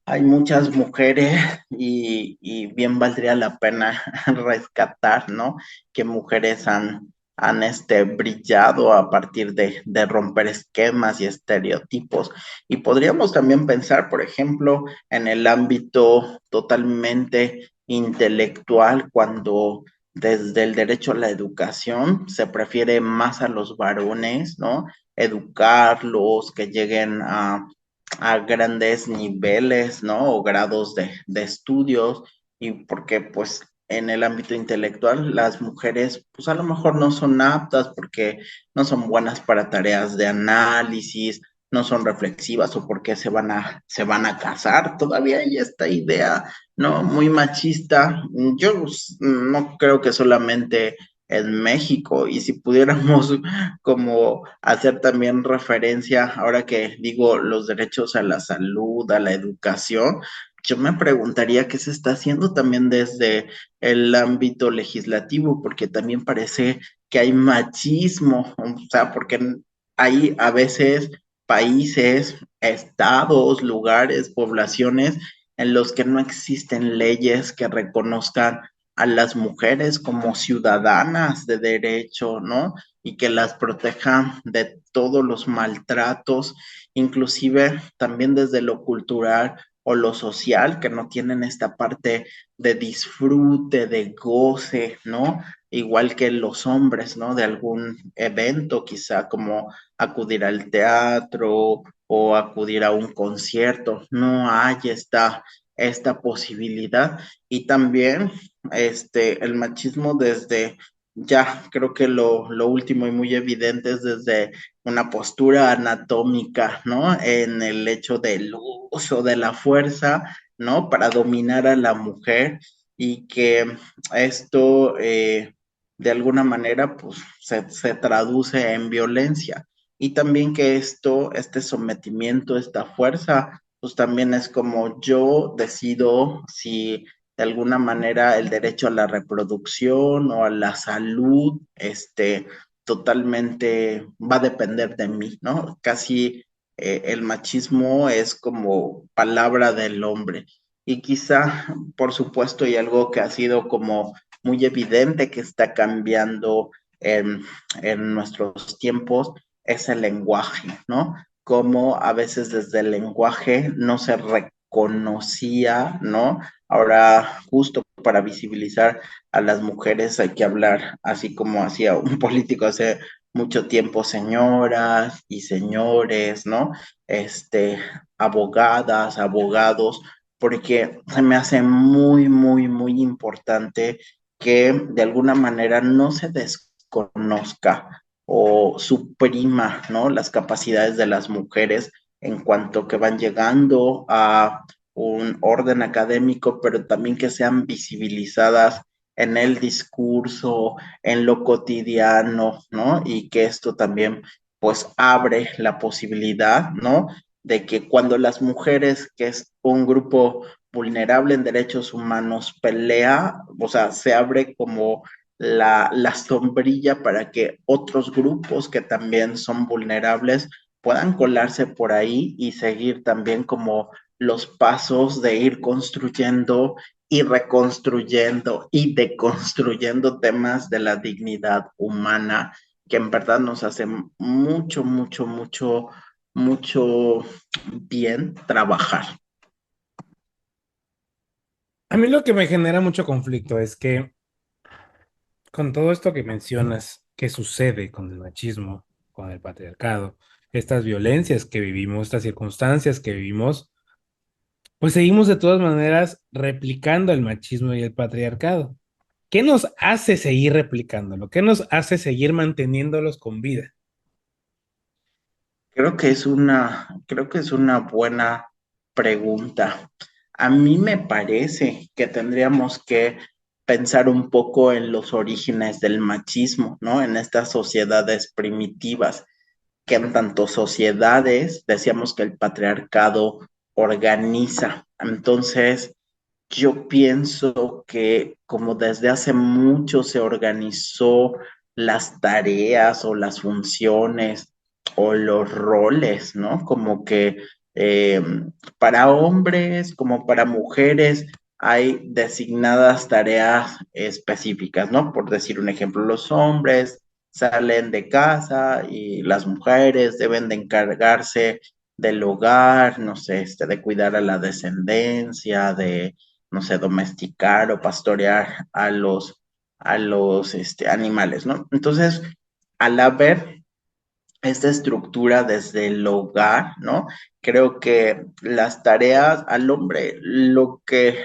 hay muchas mujeres, y bien valdría la pena rescatar, ¿no? Que mujeres han brillado a partir de romper esquemas y estereotipos. Y podríamos también pensar, por ejemplo, en el ámbito totalmente intelectual, cuando desde el derecho a la educación se prefiere más a los varones, ¿no? Educarlos, que lleguen a grandes niveles, ¿no? O grados de estudios, y porque pues en el ámbito intelectual las mujeres pues a lo mejor no son aptas porque no son buenas para tareas de análisis, no son reflexivas o porque se van a casar. Todavía hay esta idea, ¿no? Muy machista. Yo no creo que solamente en México, y si pudiéramos como hacer también referencia, ahora que digo los derechos a la salud, a la educación, yo me preguntaría qué se está haciendo también desde el ámbito legislativo, porque también parece que hay machismo, o sea, porque hay a veces países, estados, lugares, poblaciones en los que no existen leyes que reconozcan a las mujeres como ciudadanas de derecho, ¿no? Y que las protejan de todos los maltratos, inclusive también desde lo cultural o lo social, que no tienen esta parte de disfrute, de goce, ¿no? Igual que los hombres, ¿no? De algún evento, quizá como acudir al teatro o acudir a un concierto. No hay esta posibilidad. Y también el machismo desde, ya creo que lo último y muy evidente es desde una postura anatómica, ¿no? En el hecho del uso de la fuerza, ¿no? Para dominar a la mujer y que esto de alguna manera pues se traduce en violencia y también que este sometimiento, esta fuerza, pues también es como yo decido si de alguna manera el derecho a la reproducción o a la salud, totalmente va a depender de mí, ¿no? Casi el machismo es como palabra del hombre. Y quizá, por supuesto, y algo que ha sido como muy evidente que está cambiando en, en nuestros tiempos, es el lenguaje, ¿no? Como a veces desde el lenguaje no se reconocía, ¿no? Ahora, justo para visibilizar a las mujeres hay que hablar, así como hacía un político hace mucho tiempo, señoras y señores, ¿no? Abogadas, abogados, porque se me hace muy, muy, muy importante que de alguna manera no se desconozca o suprima, ¿no? Las capacidades de las mujeres en cuanto que van llegando a un orden académico, pero también que sean visibilizadas en el discurso, en lo cotidiano, ¿no? Y que esto también, pues, abre la posibilidad, ¿no? De que cuando las mujeres, que es un grupo vulnerable en derechos humanos, pelea, o sea, se abre como la sombrilla para que otros grupos que también son vulnerables puedan colarse por ahí y seguir también como los pasos de ir construyendo y reconstruyendo y deconstruyendo temas de la dignidad humana que en verdad nos hace mucho, mucho, mucho, mucho bien trabajar. A mí lo que me genera mucho conflicto es que con todo esto que mencionas, que sucede con el machismo, con el patriarcado, estas violencias que vivimos, estas circunstancias que vivimos, pues seguimos de todas maneras replicando el machismo y el patriarcado. ¿Qué nos hace seguir replicándolo? ¿Qué nos hace seguir manteniéndolos con vida? Creo que es una buena pregunta. A mí me parece que tendríamos que pensar un poco en los orígenes del machismo, ¿no? En estas sociedades primitivas, que en tanto sociedades decíamos que el patriarcado organiza. Entonces, yo pienso que como desde hace mucho se organizó las tareas o las funciones o los roles, ¿no? Como que eh, para hombres como para mujeres hay designadas tareas específicas, ¿no? Por decir un ejemplo, los hombres salen de casa y las mujeres deben de encargarse del hogar, no sé, de cuidar a la descendencia, de no sé, domesticar o pastorear a los animales, ¿no? Entonces, al haber esta estructura desde el hogar, ¿no? Creo que las tareas al hombre, lo que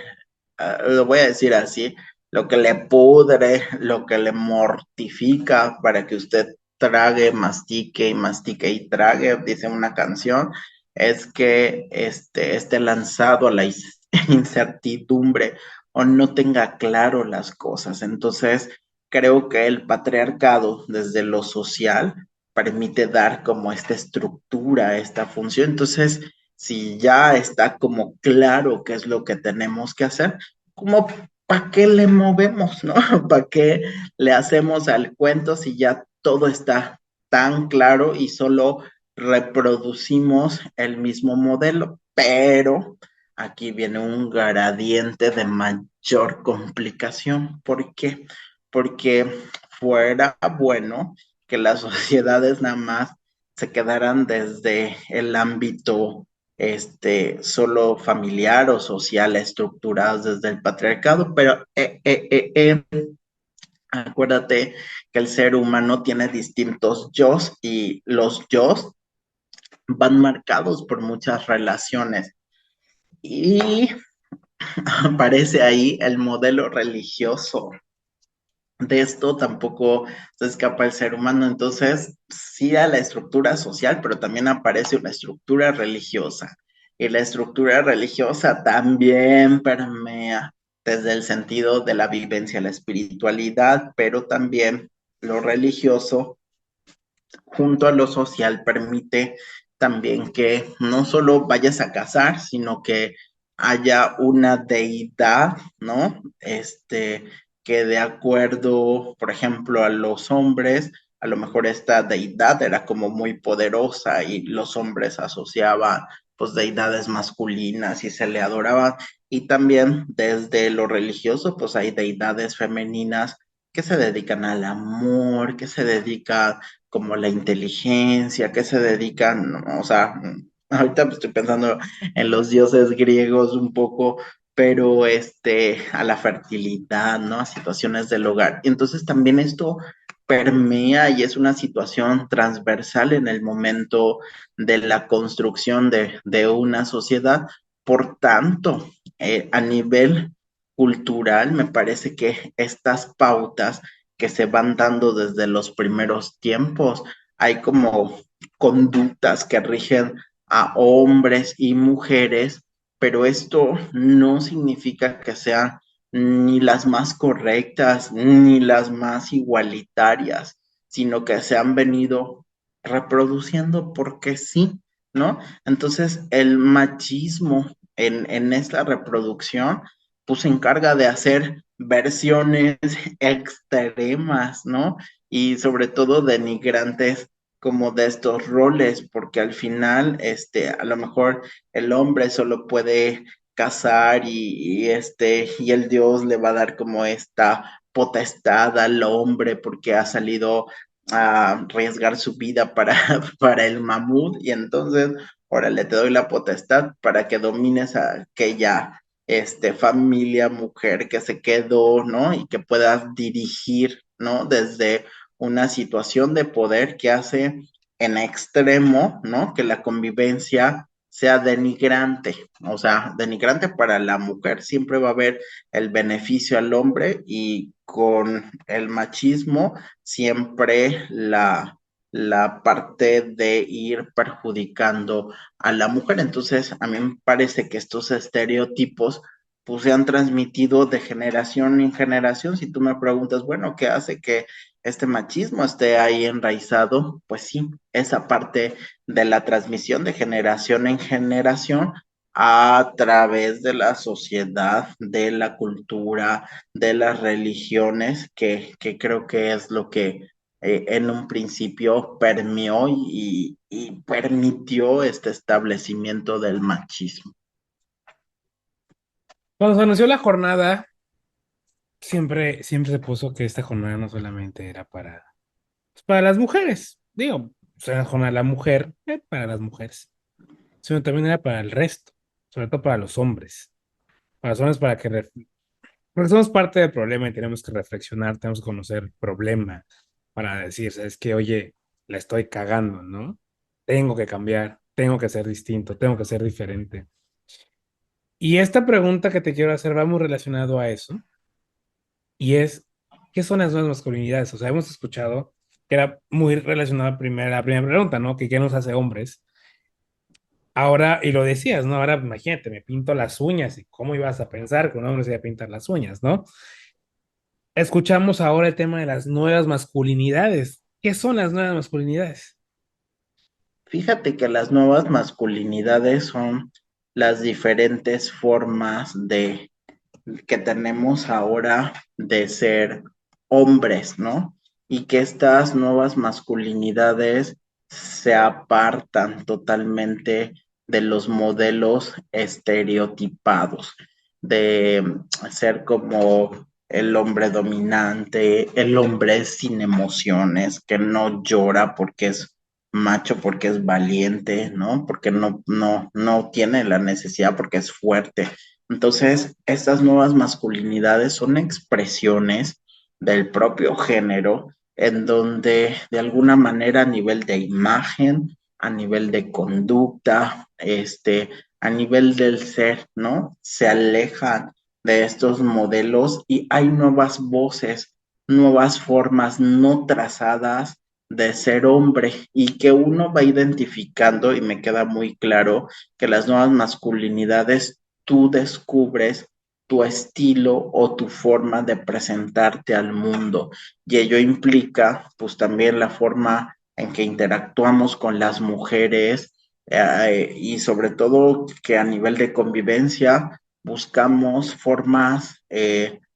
lo voy a decir así, lo que le pudre, lo que le mortifica para que usted trague, mastique y mastique y trague, dice una canción, es que esté lanzado a la incertidumbre o no tenga claro las cosas. Entonces, creo que el patriarcado desde lo social permite dar como esta estructura, esta función. Entonces, si ya está como claro qué es lo que tenemos que hacer, como ¿para qué le movemos, no? ¿Para qué le hacemos al cuento si ya todo está tan claro y solo reproducimos el mismo modelo? Pero aquí viene un gradiente de mayor complicación. ¿Por qué? Porque fuera bueno que las sociedades nada más se quedaran desde el ámbito solo familiar o social estructurados desde el patriarcado, pero acuérdate que el ser humano tiene distintos yos y los yos van marcados por muchas relaciones y aparece ahí el modelo religioso. De esto tampoco se escapa el ser humano, entonces sí a la estructura social, pero también aparece una estructura religiosa. Y la estructura religiosa también permea desde el sentido de la vivencia, la espiritualidad, pero también lo religioso junto a lo social permite también que no solo vayas a casar, sino que haya una deidad, ¿no? Que de acuerdo, por ejemplo, a los hombres, a lo mejor esta deidad era como muy poderosa y los hombres asociaban pues deidades masculinas y se le adoraban. Y también desde lo religioso, pues hay deidades femeninas que se dedican al amor, que se dedican como la inteligencia, que se dedican, ¿no? O sea, ahorita estoy pensando en los dioses griegos un poco, pero a la fertilidad, ¿no? A situaciones del hogar. Y entonces también esto permea y es una situación transversal en el momento de la construcción de una sociedad. Por tanto, a nivel cultural, me parece que estas pautas que se van dando desde los primeros tiempos, hay como conductas que rigen a hombres y mujeres, pero esto no significa que sean ni las más correctas ni las más igualitarias, sino que se han venido reproduciendo porque sí, ¿no? Entonces, el machismo en esta reproducción, pues se encarga de hacer versiones extremas, ¿no? Y sobre todo denigrantes como de estos roles, porque al final, a lo mejor el hombre solo puede casar y el Dios le va a dar como esta potestad al hombre porque ha salido a arriesgar su vida para, para el mamut y entonces, órale, te doy la potestad para que domines a aquella familia, mujer que se quedó, ¿no? Y que puedas dirigir, ¿no? Desde una situación de poder que hace en extremo, ¿no? Que la convivencia sea denigrante, o sea, denigrante para la mujer, siempre va a haber el beneficio al hombre y con el machismo siempre la parte de ir perjudicando a la mujer. Entonces, a mí me parece que estos estereotipos pues se han transmitido de generación en generación. Si tú me preguntas, bueno, ¿qué hace que este machismo esté ahí enraizado? Pues sí, esa parte de la transmisión de generación en generación a través de la sociedad, de la cultura, de las religiones, que creo que es lo que en un principio permeó y permitió este establecimiento del machismo. Cuando se anunció la jornada, siempre se puso que esta jornada no solamente era para las mujeres, digo, o sea, la jornada de la mujer, para las mujeres, sino también era para el resto, sobre todo para los hombres. Para los hombres, porque somos parte del problema y tenemos que reflexionar, tenemos que conocer el problema para decir, ¿sabes qué? Oye, la estoy cagando, ¿no? Tengo que cambiar, tengo que ser distinto, tengo que ser diferente. Y esta pregunta que te quiero hacer va muy relacionado a eso, y es, ¿qué son las nuevas masculinidades? O sea, hemos escuchado que era muy relacionada la primera pregunta, ¿no? Que qué nos hace hombres. Ahora, y lo decías, ¿no? Ahora imagínate, me pinto las uñas y cómo ibas a pensar que un hombre se iba a pintar las uñas, ¿no? Escuchamos ahora el tema de las nuevas masculinidades. ¿Qué son las nuevas masculinidades? Fíjate que las nuevas masculinidades son las diferentes formas de que tenemos ahora de ser hombres, ¿no? Y que estas nuevas masculinidades se apartan totalmente de los modelos estereotipados, de ser como el hombre dominante, el hombre sin emociones, que no llora porque es macho, porque es valiente, ¿no? Porque no tiene la necesidad, porque es fuerte. Entonces, estas nuevas masculinidades son expresiones del propio género en donde de alguna manera a nivel de imagen, a nivel de conducta, a nivel del ser, ¿no? Se alejan de estos modelos y hay nuevas voces, nuevas formas no trazadas de ser hombre y que uno va identificando y me queda muy claro que las nuevas masculinidades tú descubres tu estilo o tu forma de presentarte al mundo. Y ello implica, pues también la forma en que interactuamos con las mujeres y sobre todo que a nivel de convivencia buscamos formas,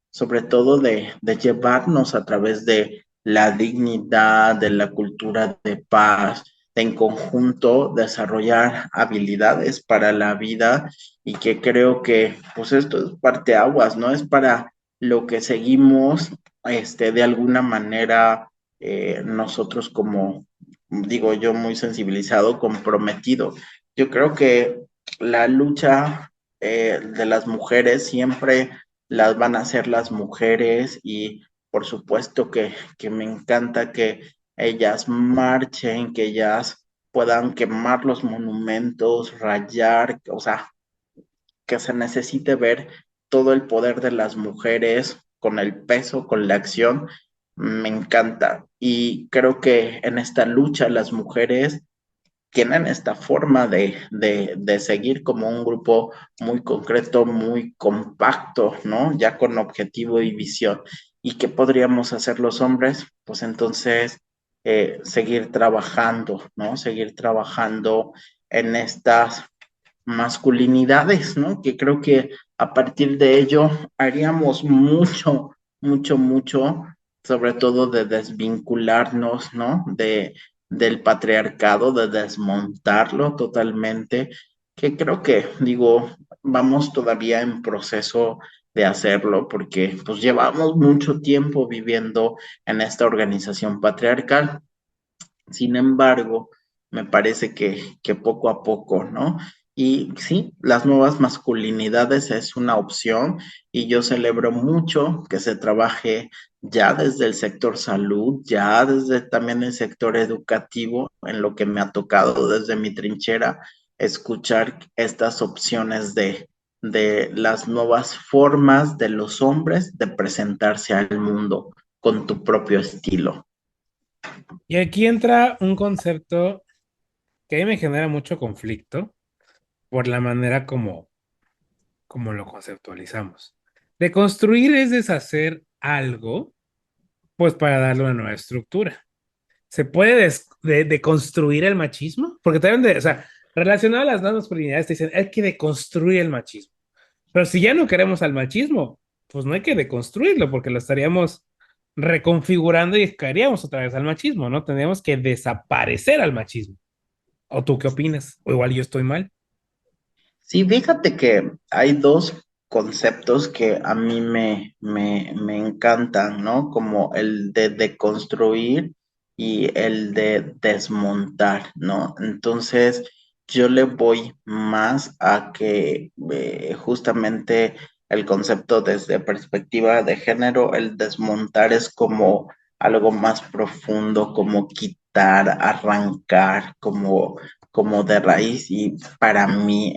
sobre todo de llevarnos a través de la dignidad, de la cultura de paz, de en conjunto desarrollar habilidades para la vida y que creo que pues esto es parteaguas, ¿no? Es para lo que seguimos, de alguna manera, nosotros como, digo yo, muy sensibilizado, comprometido. Yo creo que la lucha de las mujeres siempre las van a hacer las mujeres y por supuesto que me encanta que ellas marchen, que ellas puedan quemar los monumentos, rayar, o sea, que se necesite ver todo el poder de las mujeres con el peso, con la acción, me encanta. Y creo que en esta lucha las mujeres tienen esta forma de seguir como un grupo muy concreto, muy compacto, ¿no? Ya con objetivo y visión. ¿Y qué podríamos hacer los hombres? Pues entonces seguir trabajando, ¿no? Seguir trabajando en estas masculinidades, ¿no? Que creo que a partir de ello haríamos mucho, mucho, mucho, sobre todo de desvincularnos, ¿no? Del patriarcado, de desmontarlo totalmente, que creo que, digo, vamos todavía en proceso de hacerlo porque pues llevamos mucho tiempo viviendo en esta organización patriarcal. Sin embargo, me parece que poco a poco, ¿no? Y sí, las nuevas masculinidades es una opción y yo celebro mucho que se trabaje ya desde el sector salud, ya desde también el sector educativo, en lo que me ha tocado desde mi trinchera, escuchar estas opciones de las nuevas formas de los hombres de presentarse al mundo con tu propio estilo. Y aquí entra un concepto que a mí me genera mucho conflicto por la manera como lo conceptualizamos. Deconstruir es deshacer algo, pues para darle una nueva estructura. ¿Se puede deconstruir el machismo? Porque también, o sea, relacionado a las nuevas masculinidades, te dicen, hay que deconstruir el machismo. Pero si ya no queremos al machismo, pues no hay que deconstruirlo, porque lo estaríamos reconfigurando y caeríamos otra vez al machismo, ¿no? Tendríamos que desaparecer al machismo. ¿O tú qué opinas? O igual yo estoy mal. Sí, fíjate que hay dos conceptos que a mí me encantan, ¿no? Como el de deconstruir y el de desmontar, ¿no? Entonces, yo le voy más a que justamente el concepto desde perspectiva de género, el desmontar es como algo más profundo, como quitar, arrancar, como de raíz y para mí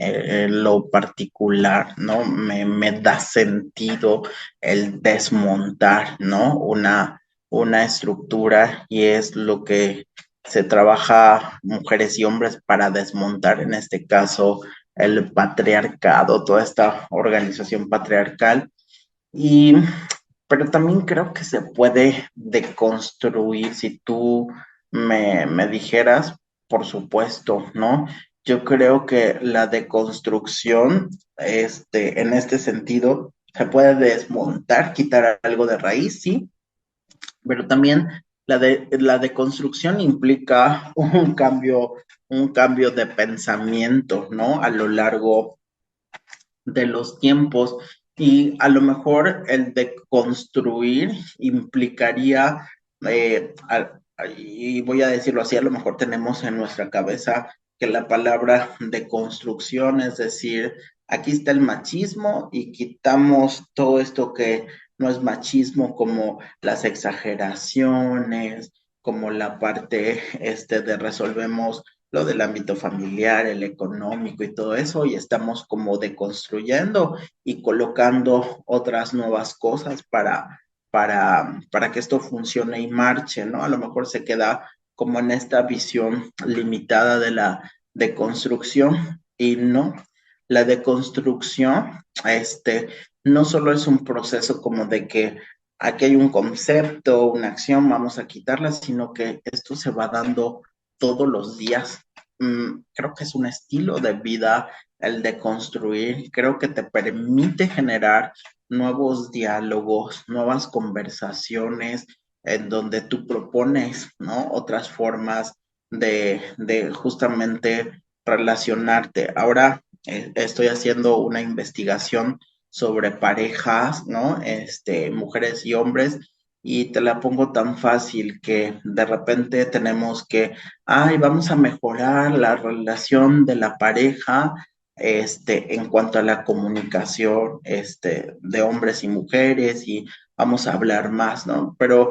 lo particular, ¿no? Me da sentido el desmontar, ¿no? Una estructura y es lo que se trabaja mujeres y hombres para desmontar, en este caso, el patriarcado, toda esta organización patriarcal. Y, pero también creo que se puede deconstruir si tú me dijeras, por supuesto, ¿no? Yo creo que la deconstrucción, en este sentido, se puede desmontar, quitar algo de raíz, sí, pero también la deconstrucción implica un cambio de pensamiento, ¿no? A lo largo de los tiempos y a lo mejor el de construir implicaría, y voy a decirlo así, a lo mejor tenemos en nuestra cabeza que la palabra de construcción, es decir, aquí está el machismo y quitamos todo esto que no es machismo, como las exageraciones, como la parte de resolvemos lo del ámbito familiar, el económico y todo eso, y estamos como deconstruyendo y colocando otras nuevas cosas para que esto funcione y marche, ¿no? A lo mejor se queda como en esta visión limitada de la deconstrucción y no, la deconstrucción, no solo es un proceso como de que aquí hay un concepto, una acción, vamos a quitarla, sino que esto se va dando todos los días. Creo que es un estilo de vida el de construir, creo que te permite generar nuevos diálogos, nuevas conversaciones en donde tú propones, ¿no? Otras formas de justamente relacionarte. Ahora estoy haciendo una investigación sobre parejas, ¿no? Mujeres y hombres, y te la pongo tan fácil que de repente tenemos que, ay, vamos a mejorar la relación de la pareja, en cuanto a la comunicación, de hombres y mujeres, y vamos a hablar más, ¿no? Pero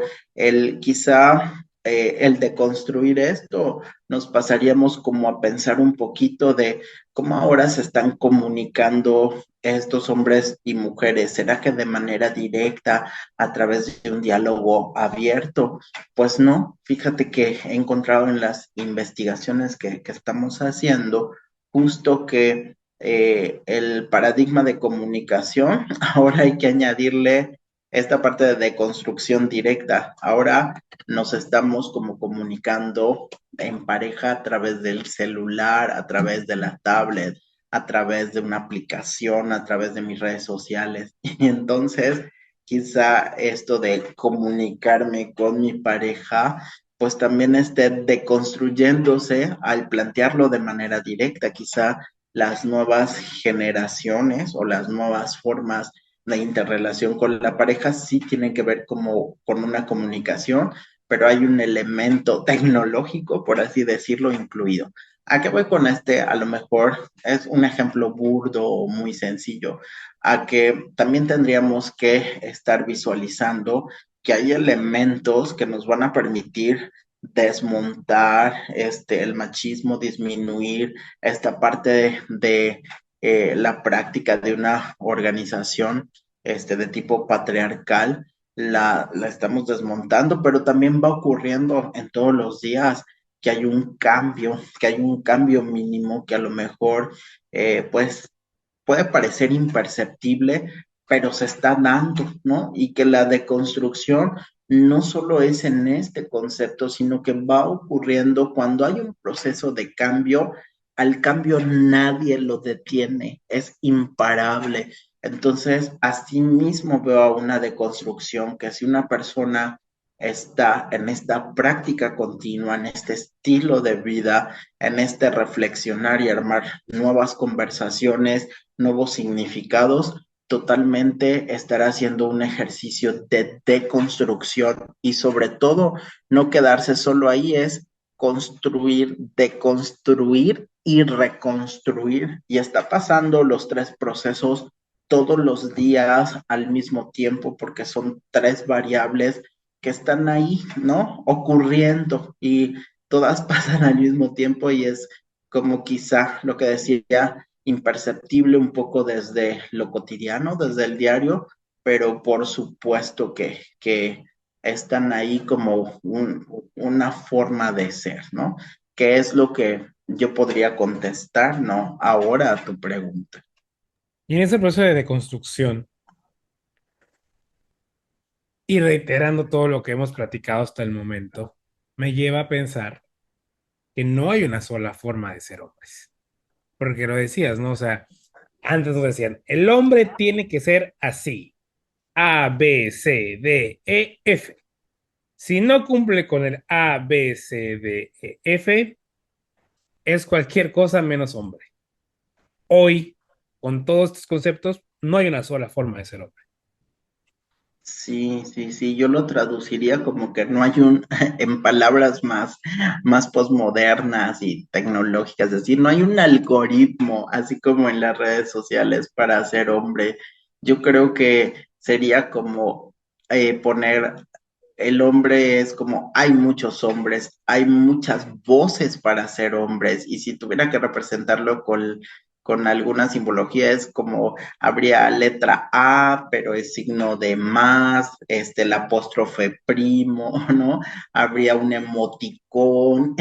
quizá el de construir esto, nos pasaríamos como a pensar un poquito de cómo ahora se están comunicando estos hombres y mujeres. ¿Será que de manera directa, a través de un diálogo abierto? Pues no, fíjate que he encontrado en las investigaciones que estamos haciendo justo que el paradigma de comunicación, ahora hay que añadirle esta parte de deconstrucción directa. Ahora nos estamos como comunicando en pareja a través del celular, a través de la tablet, a través de una aplicación, a través de mis redes sociales. Y entonces, quizá esto de comunicarme con mi pareja, pues también esté deconstruyéndose al plantearlo de manera directa. Quizá las nuevas generaciones o las nuevas formas de interrelación con la pareja sí tienen que ver como con una comunicación, pero hay un elemento tecnológico, por así decirlo, incluido. ¿A qué voy con este? A lo mejor es un ejemplo burdo o muy sencillo, a que también tendríamos que estar visualizando que hay elementos que nos van a permitir desmontar el machismo, disminuir esta parte de la práctica de una organización de tipo patriarcal, la estamos desmontando, pero también va ocurriendo en todos los días que hay un cambio mínimo que a lo mejor pues puede parecer imperceptible, pero se está dando, ¿no? Y que la deconstrucción no solo es en este concepto, sino que va ocurriendo cuando hay un proceso de cambio, al cambio nadie lo detiene, es imparable. Entonces, así mismo veo a una deconstrucción que si una persona está en esta práctica continua, en este estilo de vida, en este reflexionar y armar nuevas conversaciones, nuevos significados, totalmente estará haciendo un ejercicio de deconstrucción y sobre todo no quedarse solo ahí, es construir, deconstruir y reconstruir. Y está pasando los tres procesos todos los días al mismo tiempo porque son tres variables que están ahí, ¿no? Ocurriendo y todas pasan al mismo tiempo y es como quizá lo que decía, imperceptible un poco desde lo cotidiano, desde el diario, pero por supuesto que están ahí como una forma de ser, ¿no? ¿Qué es lo que yo podría contestar, ¿no? Ahora a tu pregunta. Y en ese proceso de deconstrucción, y reiterando todo lo que hemos platicado hasta el momento, me lleva a pensar que no hay una sola forma de ser hombres. Porque lo decías, ¿no? O sea, antes nos decían, el hombre tiene que ser así, A, B, C, D, E, F. Si no cumple con el A, B, C, D, E, F, es cualquier cosa menos hombre. Hoy, con todos estos conceptos, no hay una sola forma de ser hombre. Sí, sí, sí, yo lo traduciría como que no hay un, en palabras más posmodernas y tecnológicas, es decir, no hay un algoritmo, así como en las redes sociales para ser hombre. Yo creo que sería como poner, el hombre es como, hay muchos hombres, hay muchas voces para ser hombres, y si tuviera que representarlo con alguna simbología, es como habría letra A, pero es signo de más, el apóstrofe primo, ¿no? Habría un emoticón,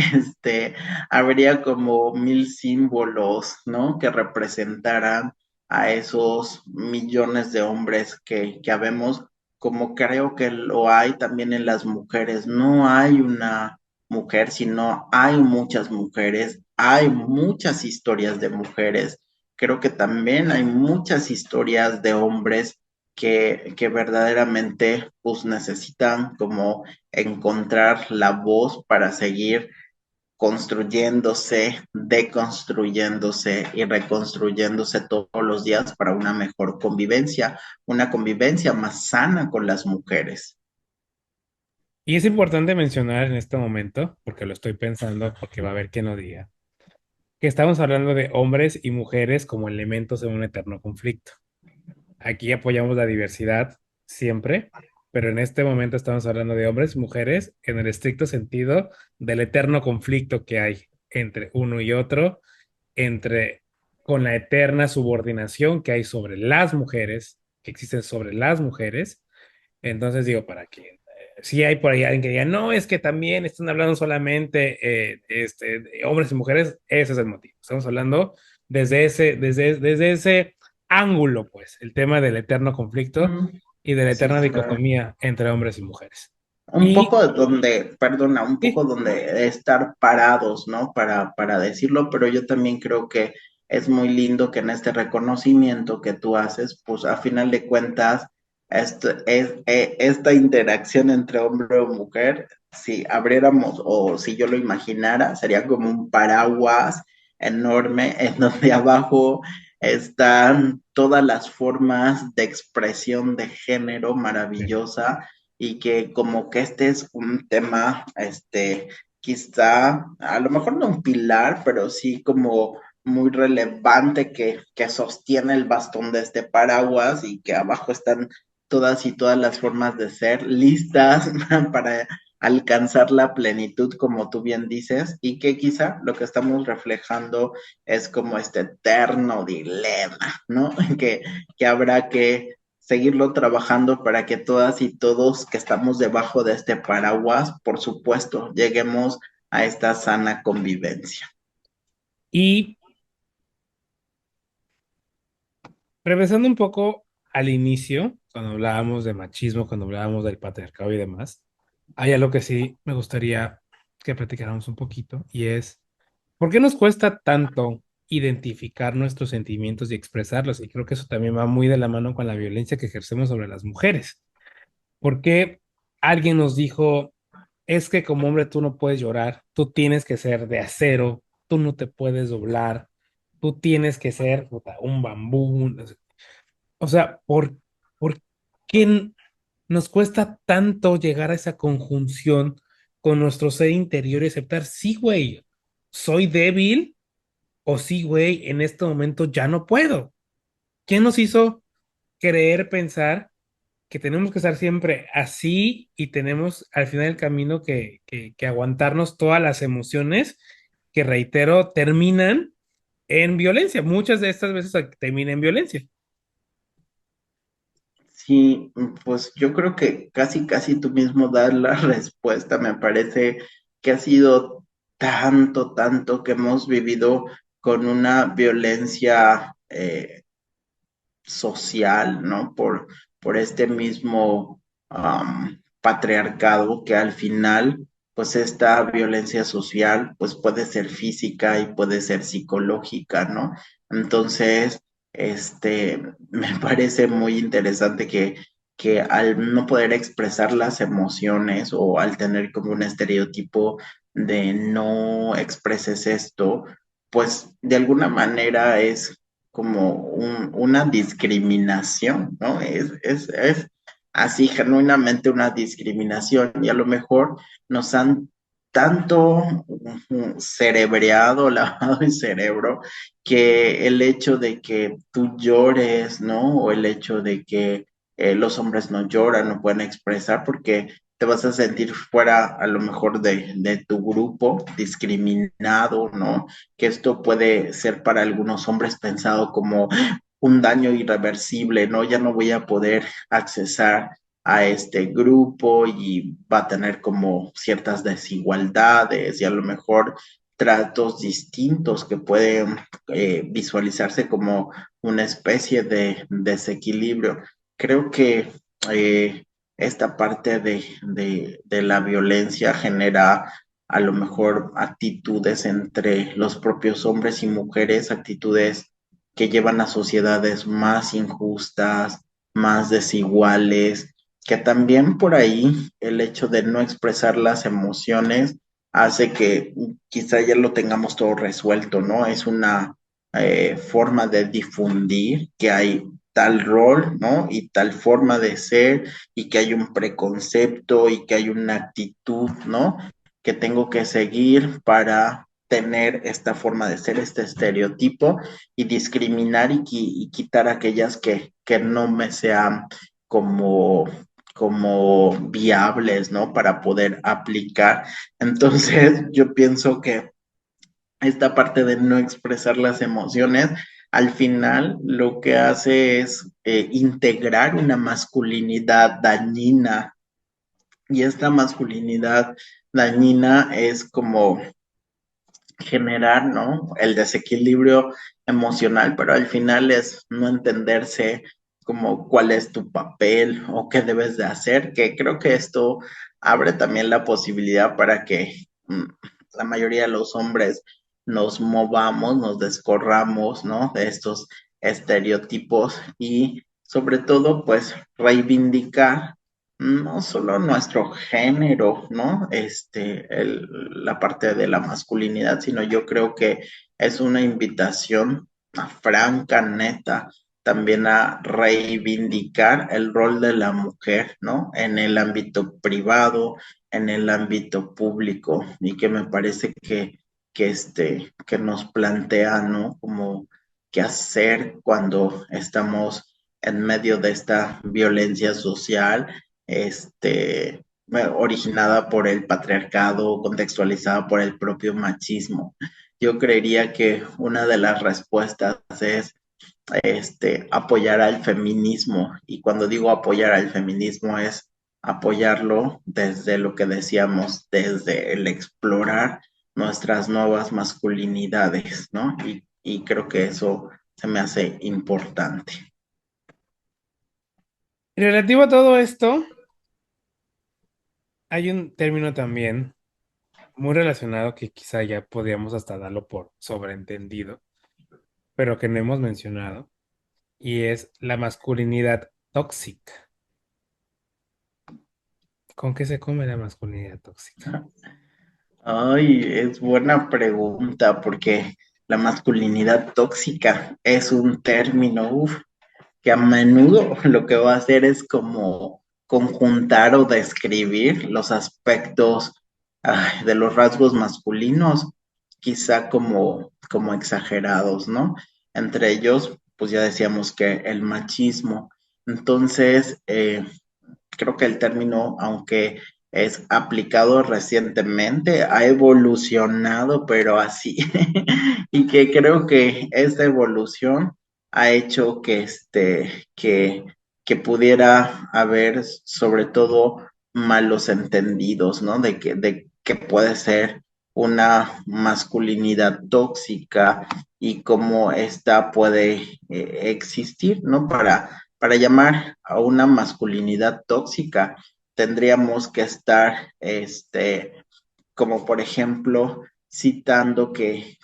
habría como mil símbolos, ¿no? Que representaran a esos millones de hombres que habemos, como creo que lo hay también en las mujeres. No hay una mujer, sino hay muchas mujeres, hay muchas historias de mujeres. Creo que también hay muchas historias de hombres que verdaderamente pues necesitan como encontrar la voz para seguir construyéndose, deconstruyéndose y reconstruyéndose todos los días para una convivencia más sana con las mujeres. Y es importante mencionar en este momento, porque lo estoy pensando, porque va a haber quien lo diga, que estamos hablando de hombres y mujeres como elementos en un eterno conflicto. Aquí apoyamos la diversidad siempre, pero en este momento estamos hablando de hombres y mujeres en el estricto sentido del eterno conflicto que hay entre uno y otro, entre con la eterna subordinación que hay sobre las mujeres, que existen sobre las mujeres. Entonces digo, para que si hay por ahí alguien que diga, no, es que también están hablando solamente de hombres y mujeres, ese es el motivo. Estamos hablando desde ese ángulo, pues, el tema del eterno conflicto y de la Sí, eterna claro. dicotomía entre hombres y mujeres. Un Y poco de donde, perdona, un poco sí, donde estar parados, ¿no? Para decirlo, pero yo también creo que es muy lindo que en este reconocimiento que tú haces, pues a final de cuentas, esta interacción entre hombre o mujer, si abriéramos o si yo lo imaginara, sería como un paraguas enorme en donde abajo están todas las formas de expresión de género maravillosa, y que como que este es un tema, quizá, a lo mejor no un pilar, pero sí como muy relevante que sostiene el bastón de este paraguas, y que abajo están todas y todas las formas de ser listas para alcanzar la plenitud, como tú bien dices, y que quizá lo que estamos reflejando es como este eterno dilema, ¿no? Que habrá que seguirlo trabajando para que todas y todos que estamos debajo de este paraguas, por supuesto, lleguemos a esta sana convivencia. y regresando un poco al inicio, cuando hablábamos de machismo, cuando hablábamos del patriarcado y demás, hay algo que sí me gustaría que platicáramos un poquito y es, ¿por qué nos cuesta tanto identificar nuestros sentimientos y expresarlos? Y creo que eso también va muy de la mano con la violencia que ejercemos sobre las mujeres. ¿Por qué alguien nos dijo, es que como hombre tú no puedes llorar, tú tienes que ser de acero, tú no te puedes doblar, tú tienes que ser puta, un bambú? O sea, ¿por qué nos cuesta tanto llegar a esa conjunción con nuestro ser interior y aceptar, sí, güey, soy débil o sí, güey, en este momento ya no puedo? ¿Quién nos hizo creer, pensar que tenemos que estar siempre así y tenemos al final del camino que aguantarnos todas las emociones que reitero, terminan en violencia. Muchas de estas veces terminan en violencia. Sí, pues yo creo que casi tú mismo das la respuesta. Me parece que ha sido tanto que hemos vivido con una violencia social, ¿no? Por este mismo patriarcado que al final, pues esta violencia social, pues puede ser física y puede ser psicológica, ¿no? Entonces, me parece muy interesante que al no poder expresar las emociones o al tener como un estereotipo de no expreses esto, pues de alguna manera es como una discriminación, ¿no? Es así genuinamente una discriminación y a lo mejor nos han tanto cerebreado, lavado el cerebro, que el hecho de que tú llores, ¿no? O el hecho de que los hombres no lloran, no pueden expresar porque te vas a sentir fuera a lo mejor de tu grupo, discriminado, ¿no? Que esto puede ser para algunos hombres pensado como un daño irreversible, ¿no? Ya no voy a poder accesar a este grupo y va a tener como ciertas desigualdades y a lo mejor tratos distintos que pueden visualizarse como una especie de desequilibrio. Creo que esta parte de la violencia genera a lo mejor actitudes entre los propios hombres y mujeres, actitudes que llevan a sociedades más injustas, más desiguales, que también por ahí el hecho de no expresar las emociones hace que quizá ya lo tengamos todo resuelto, ¿no? Es una forma de difundir que hay tal rol, ¿no? Y tal forma de ser y que hay un preconcepto y que hay una actitud, ¿no? Que tengo que seguir para tener esta forma de ser, este estereotipo y discriminar y quitar aquellas que no me sean como viables, ¿no? Para poder aplicar. Entonces, yo pienso que esta parte de no expresar las emociones, al final lo que hace es integrar una masculinidad dañina y esta masculinidad dañina es como generar, ¿no? El desequilibrio emocional, pero al final es no entenderse como cuál es tu papel o qué debes de hacer, que creo que esto abre también la posibilidad para que la mayoría de los hombres nos movamos, nos descorramos, ¿no? De estos estereotipos y sobre todo, pues, reivindicar no solo nuestro género, ¿no? La parte de la masculinidad, sino yo creo que es una invitación franca, neta, también a reivindicar el rol de la mujer, ¿no? En el ámbito privado, en el ámbito público, y que me parece que nos plantea, ¿no? Como qué hacer cuando estamos en medio de esta violencia social originada por el patriarcado, contextualizada por el propio machismo. Yo creería que una de las respuestas es apoyar al feminismo. Y cuando digo apoyar al feminismo es apoyarlo desde lo que decíamos, desde el explorar nuestras nuevas masculinidades, ¿no? Y creo que eso se me hace importante. Y relativo a todo esto, hay un término también muy relacionado que quizá ya podríamos hasta darlo por sobreentendido, pero que no hemos mencionado, y es la masculinidad tóxica. ¿Con qué se come la masculinidad tóxica? Ay, es buena pregunta porque la masculinidad tóxica es un término, que a menudo lo que va a hacer es como conjuntar o describir los aspectos de los rasgos masculinos, quizá como exagerados, ¿no? Entre ellos, pues ya decíamos que el machismo. Entonces, creo que el término, aunque es aplicado recientemente, ha evolucionado, pero así, y que creo que esta evolución ha hecho que pudiera haber sobre todo malos entendidos, ¿no? De que puede ser una masculinidad tóxica y cómo esta puede existir, ¿no? Para llamar a una masculinidad tóxica, tendríamos que estar, como por ejemplo, citando que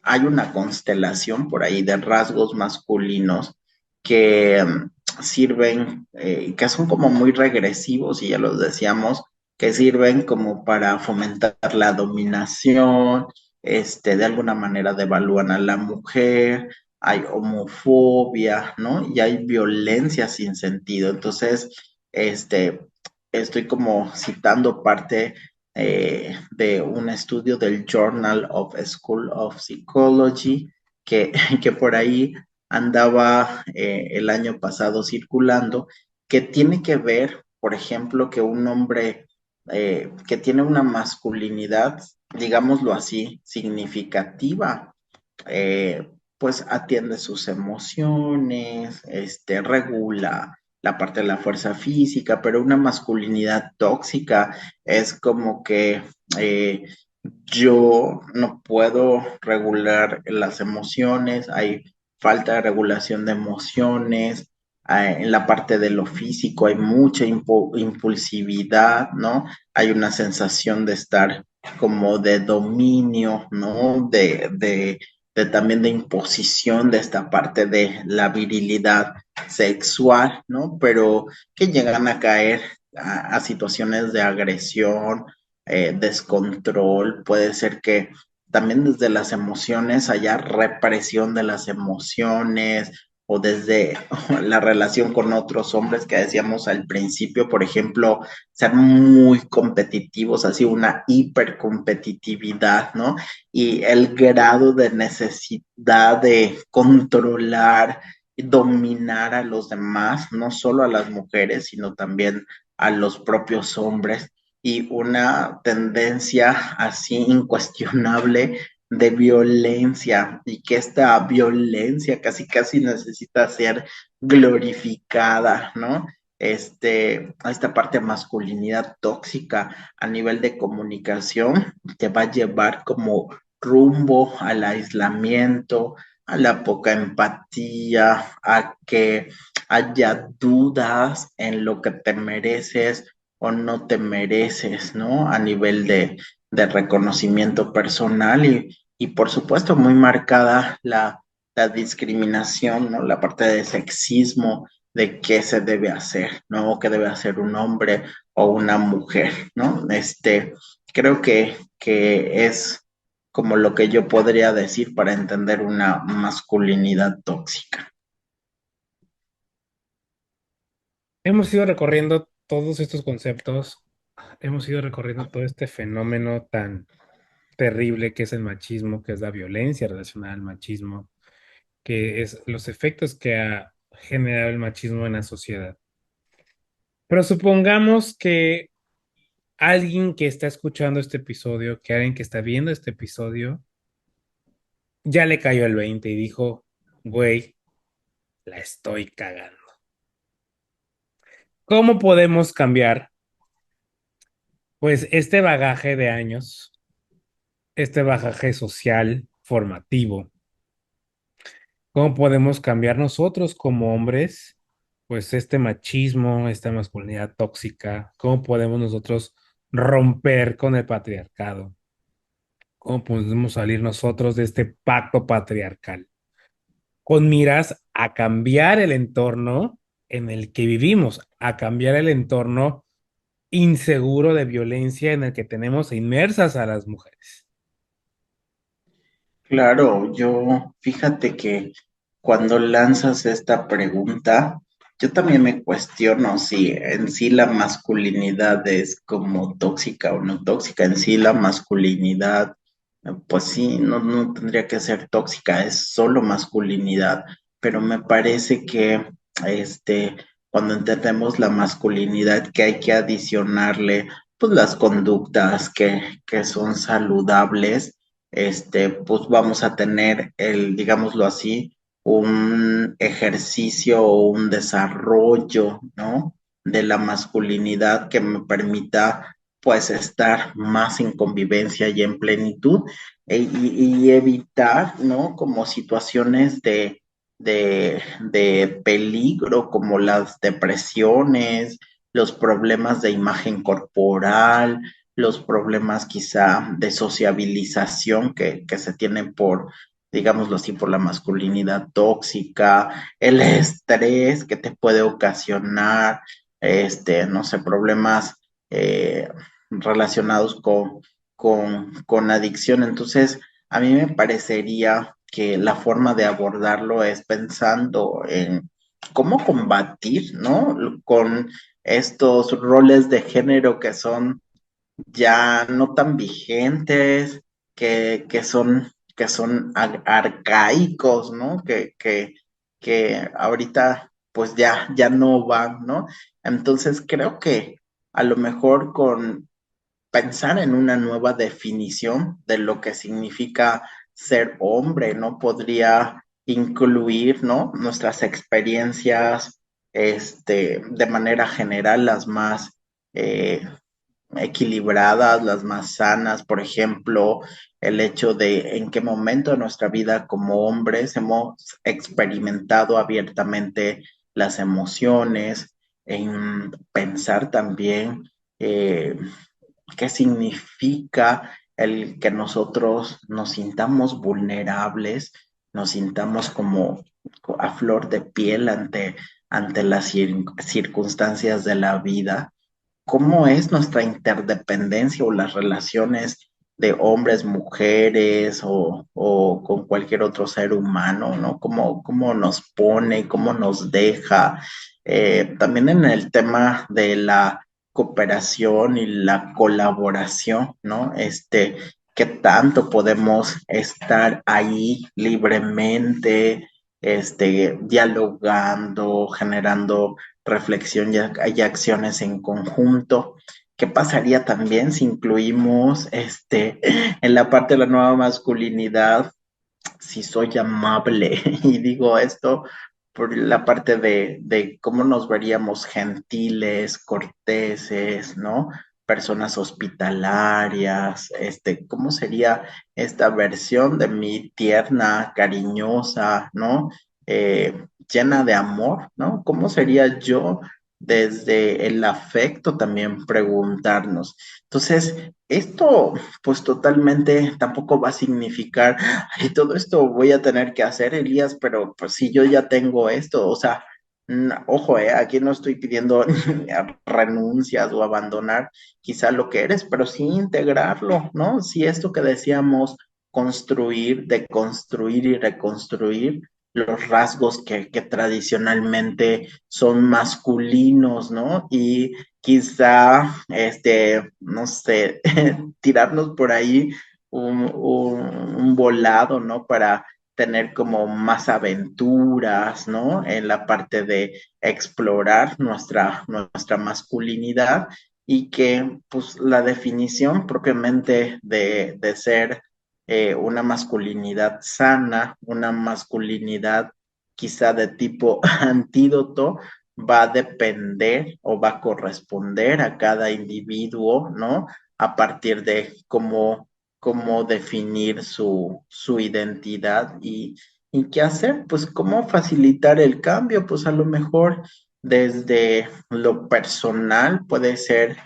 hay una constelación por ahí de rasgos masculinos que sirven, que son como muy regresivos, y ya los decíamos, que sirven como para fomentar la dominación, de alguna manera devalúan a la mujer, hay homofobia, ¿no? Y hay violencia sin sentido. Entonces, este, estoy como citando parte de un estudio del Journal of School of Psychology que, que por ahí andaba el año pasado circulando, que tiene que ver, por ejemplo, que un hombre que tiene una masculinidad, digámoslo así, significativa, pues atiende sus emociones, regula la parte de la fuerza física, pero una masculinidad tóxica es como que eh, yo no puedo regular las emociones, hay falta de regulación de emociones, en la parte de lo físico hay mucha impulsividad, ¿no? Hay una sensación de estar como de dominio, ¿no? De también de imposición de esta parte de la virilidad sexual, ¿no? Pero que llegan a caer a situaciones de agresión, descontrol, puede ser que también desde las emociones haya represión de las emociones o desde la relación con otros hombres que decíamos al principio, por ejemplo, ser muy competitivos, así una hipercompetitividad, ¿no? Y el grado de necesidad de controlar, dominar a los demás, no solo a las mujeres, sino también a los propios hombres, y una tendencia así incuestionable de violencia, y que esta violencia casi casi necesita ser glorificada, ¿no? A esta parte de masculinidad tóxica a nivel de comunicación te va a llevar como rumbo al aislamiento, a la poca empatía, a que haya dudas en lo que te mereces o no te mereces, ¿no? A nivel de reconocimiento personal, y por supuesto muy marcada la discriminación, ¿no? La parte de sexismo, de qué se debe hacer, ¿no? ¿Qué debe hacer un hombre o una mujer, ¿no? Creo que es como lo que yo podría decir para entender una masculinidad tóxica. Hemos ido recorriendo todos estos conceptos, hemos ido recorriendo todo este fenómeno tan terrible que es el machismo, que es la violencia relacionada al machismo, que es los efectos que ha generado el machismo en la sociedad. Pero supongamos que alguien que está escuchando este episodio, que alguien que está viendo este episodio, ya le cayó el 20 y dijo, güey, la estoy cagando. ¿Cómo podemos cambiar, pues, este bagaje de años, este bagaje social, formativo? ¿Cómo podemos cambiar nosotros como hombres, pues, este machismo, esta masculinidad tóxica? ¿Cómo podemos nosotros romper con el patriarcado? ¿Cómo podemos salir nosotros de este pacto patriarcal? Con miras a cambiar el entorno en el que vivimos, a cambiar el entorno inseguro de violencia en el que tenemos inmersas a las mujeres. Claro, yo fíjate que cuando lanzas esta pregunta, yo también me cuestiono si en sí la masculinidad es como tóxica o no tóxica. En sí la masculinidad, pues sí, no tendría que ser tóxica, es solo masculinidad, pero me parece que este, cuando entendemos la masculinidad, que hay que adicionarle pues las conductas que son saludables, pues vamos a tener digámoslo así, un ejercicio o un desarrollo, ¿no? De la masculinidad que me permita pues estar más en convivencia y en plenitud y evitar, ¿no? Como situaciones de peligro como las depresiones, los problemas de imagen corporal, los problemas quizá de sociabilización que se tienen digámoslo así, por la masculinidad tóxica, el estrés que te puede ocasionar, no sé, problemas relacionados con adicción. Entonces, a mí me parecería que la forma de abordarlo es pensando en cómo combatir, ¿no? Con estos roles de género que son ya no tan vigentes, que son arcaicos, ¿no? Que ahorita pues ya no van, ¿no? Entonces creo que a lo mejor con pensar en una nueva definición de lo que significa ser hombre, ¿no? Podría incluir, ¿no? Nuestras experiencias, de manera general, las más eh, equilibradas, las más sanas, por ejemplo, el hecho de en qué momento de nuestra vida como hombres hemos experimentado abiertamente las emociones, en pensar también eh, qué significa el que nosotros nos sintamos vulnerables, nos sintamos como a flor de piel ante las circunstancias de la vida, cómo es nuestra interdependencia o las relaciones de hombres, mujeres o con cualquier otro ser humano, ¿no? Cómo nos pone, cómo nos deja. También en el tema de la cooperación y la colaboración, ¿no? Qué tanto podemos estar ahí libremente, dialogando, generando reflexión y acciones en conjunto. ¿Qué pasaría también si incluimos en la parte de la nueva masculinidad, si soy amable? Y digo esto por la parte de cómo nos veríamos gentiles, corteses, ¿no? Personas hospitalarias, ¿cómo sería esta versión de mí tierna, cariñosa, ¿no? Llena de amor, ¿no? ¿Cómo sería yo desde el afecto también preguntarnos? Entonces, esto pues totalmente tampoco va a significar, y todo esto voy a tener que hacer, Elías, pero pues si yo ya tengo esto, o sea, ojo, aquí no estoy pidiendo renuncias o abandonar quizá lo que eres, pero sí integrarlo, ¿no? Si esto que decíamos, construir, deconstruir y reconstruir los rasgos que tradicionalmente son masculinos, ¿no? Y quizá, no sé, tirarnos por ahí un volado, ¿no? Para tener como más aventuras, ¿no? En la parte de explorar nuestra masculinidad y que, pues, la definición propiamente de ser una masculinidad sana, una masculinidad quizá de tipo antídoto, va a depender o va a corresponder a cada individuo, ¿no? A partir de cómo definir su identidad y qué hacer, pues cómo facilitar el cambio, pues a lo mejor desde lo personal puede ser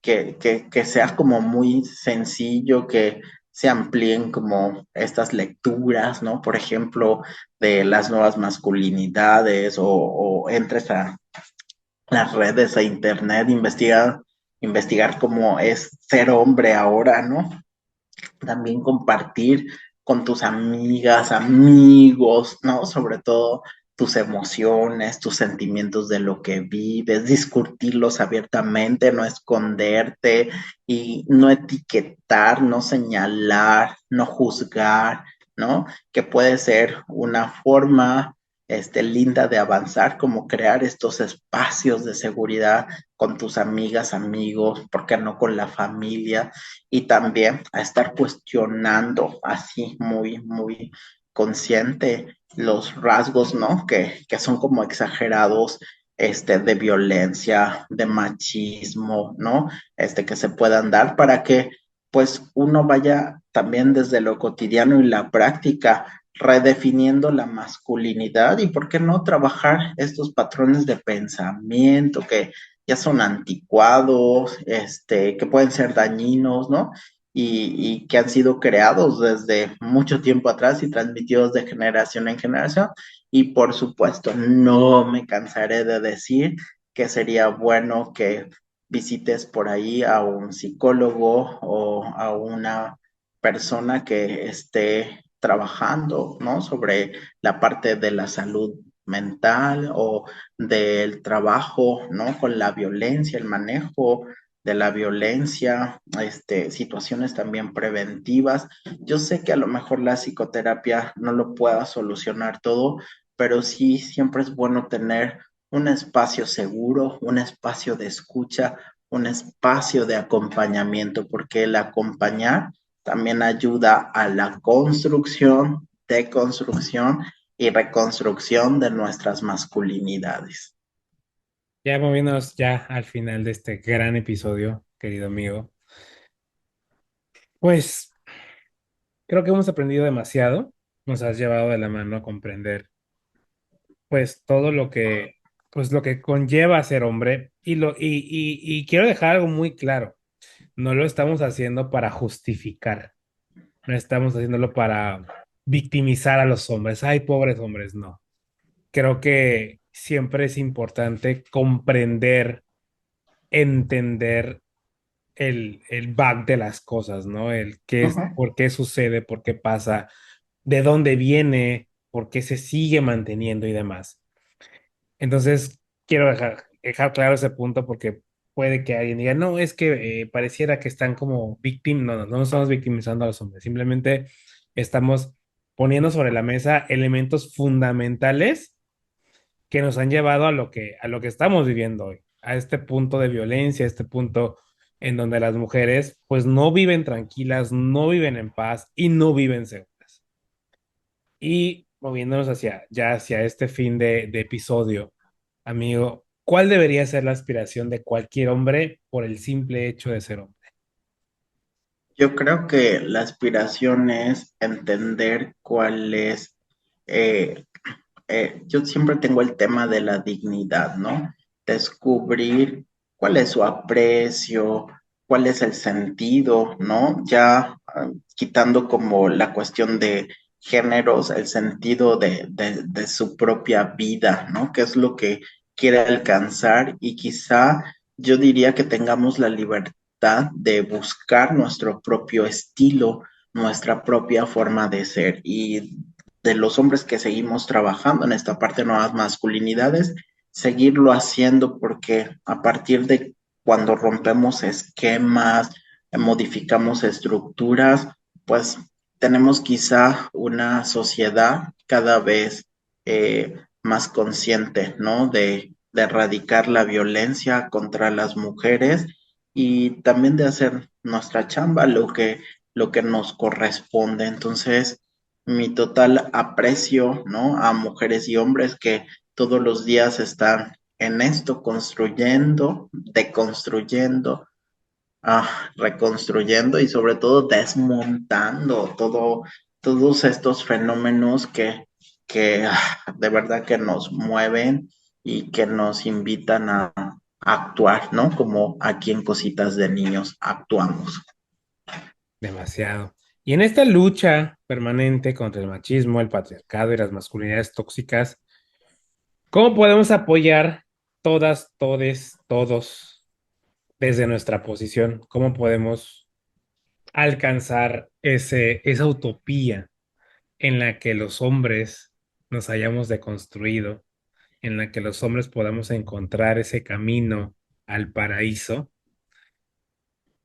que sea como muy sencillo, que se amplíen como estas lecturas, ¿no? Por ejemplo, de las nuevas masculinidades o entres a las redes, a internet, investigar cómo es ser hombre ahora, ¿no? También compartir con tus amigas, amigos, ¿no? Sobre todo tus emociones, tus sentimientos de lo que vives, discutirlos abiertamente, no esconderte y no etiquetar, no señalar, no juzgar, ¿no? Que puede ser una forma linda de avanzar, como crear estos espacios de seguridad con tus amigas, amigos, ¿por qué no con la familia? Y también a estar cuestionando así muy, muy consciente los rasgos, ¿no? Que son como exagerados, de violencia, de machismo, ¿no? Que se puedan dar para que pues uno vaya también desde lo cotidiano y la práctica redefiniendo la masculinidad y por qué no trabajar estos patrones de pensamiento que ya son anticuados, que pueden ser dañinos, ¿no? Y que han sido creados desde mucho tiempo atrás y transmitidos de generación en generación. Y por supuesto, no me cansaré de decir que sería bueno que visites por ahí a un psicólogo o a una persona que esté trabajando, ¿no? Sobre la parte de la salud mental o del trabajo, ¿no? Con la violencia, el manejo de la violencia, situaciones también preventivas. Yo sé que a lo mejor la psicoterapia no lo pueda solucionar todo, pero sí siempre es bueno tener un espacio seguro, un espacio de escucha, un espacio de acompañamiento, porque el acompañar también ayuda a la construcción, deconstrucción y reconstrucción de nuestras masculinidades. Ya moviéndonos ya al final de este gran episodio, querido amigo, pues creo que hemos aprendido demasiado. Nos has llevado de la mano a comprender pues todo pues lo que conlleva ser hombre y quiero dejar algo muy claro. No lo estamos haciendo para justificar, no estamos haciéndolo para victimizar a los hombres. Ay, pobres hombres, no. Creo que siempre es importante comprender, entender el back de las cosas, ¿no? El qué es, Ujú. por qué sucede, por qué pasa, de dónde viene, por qué se sigue manteniendo y demás. Entonces, quiero dejar claro ese punto porque puede que alguien diga, no, es que pareciera que están como víctimas, no, no, no estamos victimizando a los hombres, simplemente estamos poniendo sobre la mesa elementos fundamentales que nos han llevado a lo que estamos viviendo hoy, a este punto de violencia, a este punto en donde las mujeres pues no viven tranquilas, no viven en paz y no viven seguras. Y moviéndonos hacia este fin de episodio, amigo, ¿cuál debería ser la aspiración de cualquier hombre por el simple hecho de ser hombre? Yo creo que la aspiración es entender cuál es, eh, yo siempre tengo el tema de la dignidad, ¿no? Descubrir cuál es su aprecio, cuál es el sentido, ¿no? Ya quitando como la cuestión de géneros, el sentido de su propia vida, ¿no? ¿Qué es lo que quiere alcanzar? Y quizá yo diría que tengamos la libertad de buscar nuestro propio estilo, nuestra propia forma de ser. Y de los hombres que seguimos trabajando en esta parte de nuevas masculinidades, seguirlo haciendo porque a partir de cuando rompemos esquemas, modificamos estructuras, pues tenemos quizá una sociedad cada vez más consciente, ¿no? De erradicar la violencia contra las mujeres y también de hacer nuestra chamba, lo que nos corresponde. Entonces, mi total aprecio, ¿no? A mujeres y hombres que todos los días están en esto, construyendo, deconstruyendo, reconstruyendo y sobre todo desmontando todos estos fenómenos que de verdad que nos mueven y que nos invitan a actuar, ¿no? Como aquí en Cositas de Niños actuamos. Demasiado. Y en esta lucha permanente contra el machismo, el patriarcado y las masculinidades tóxicas, ¿cómo podemos apoyar todas, todes, todos desde nuestra posición? ¿Cómo podemos alcanzar esa utopía en la que los hombres nos hayamos deconstruido, en la que los hombres podamos encontrar ese camino al paraíso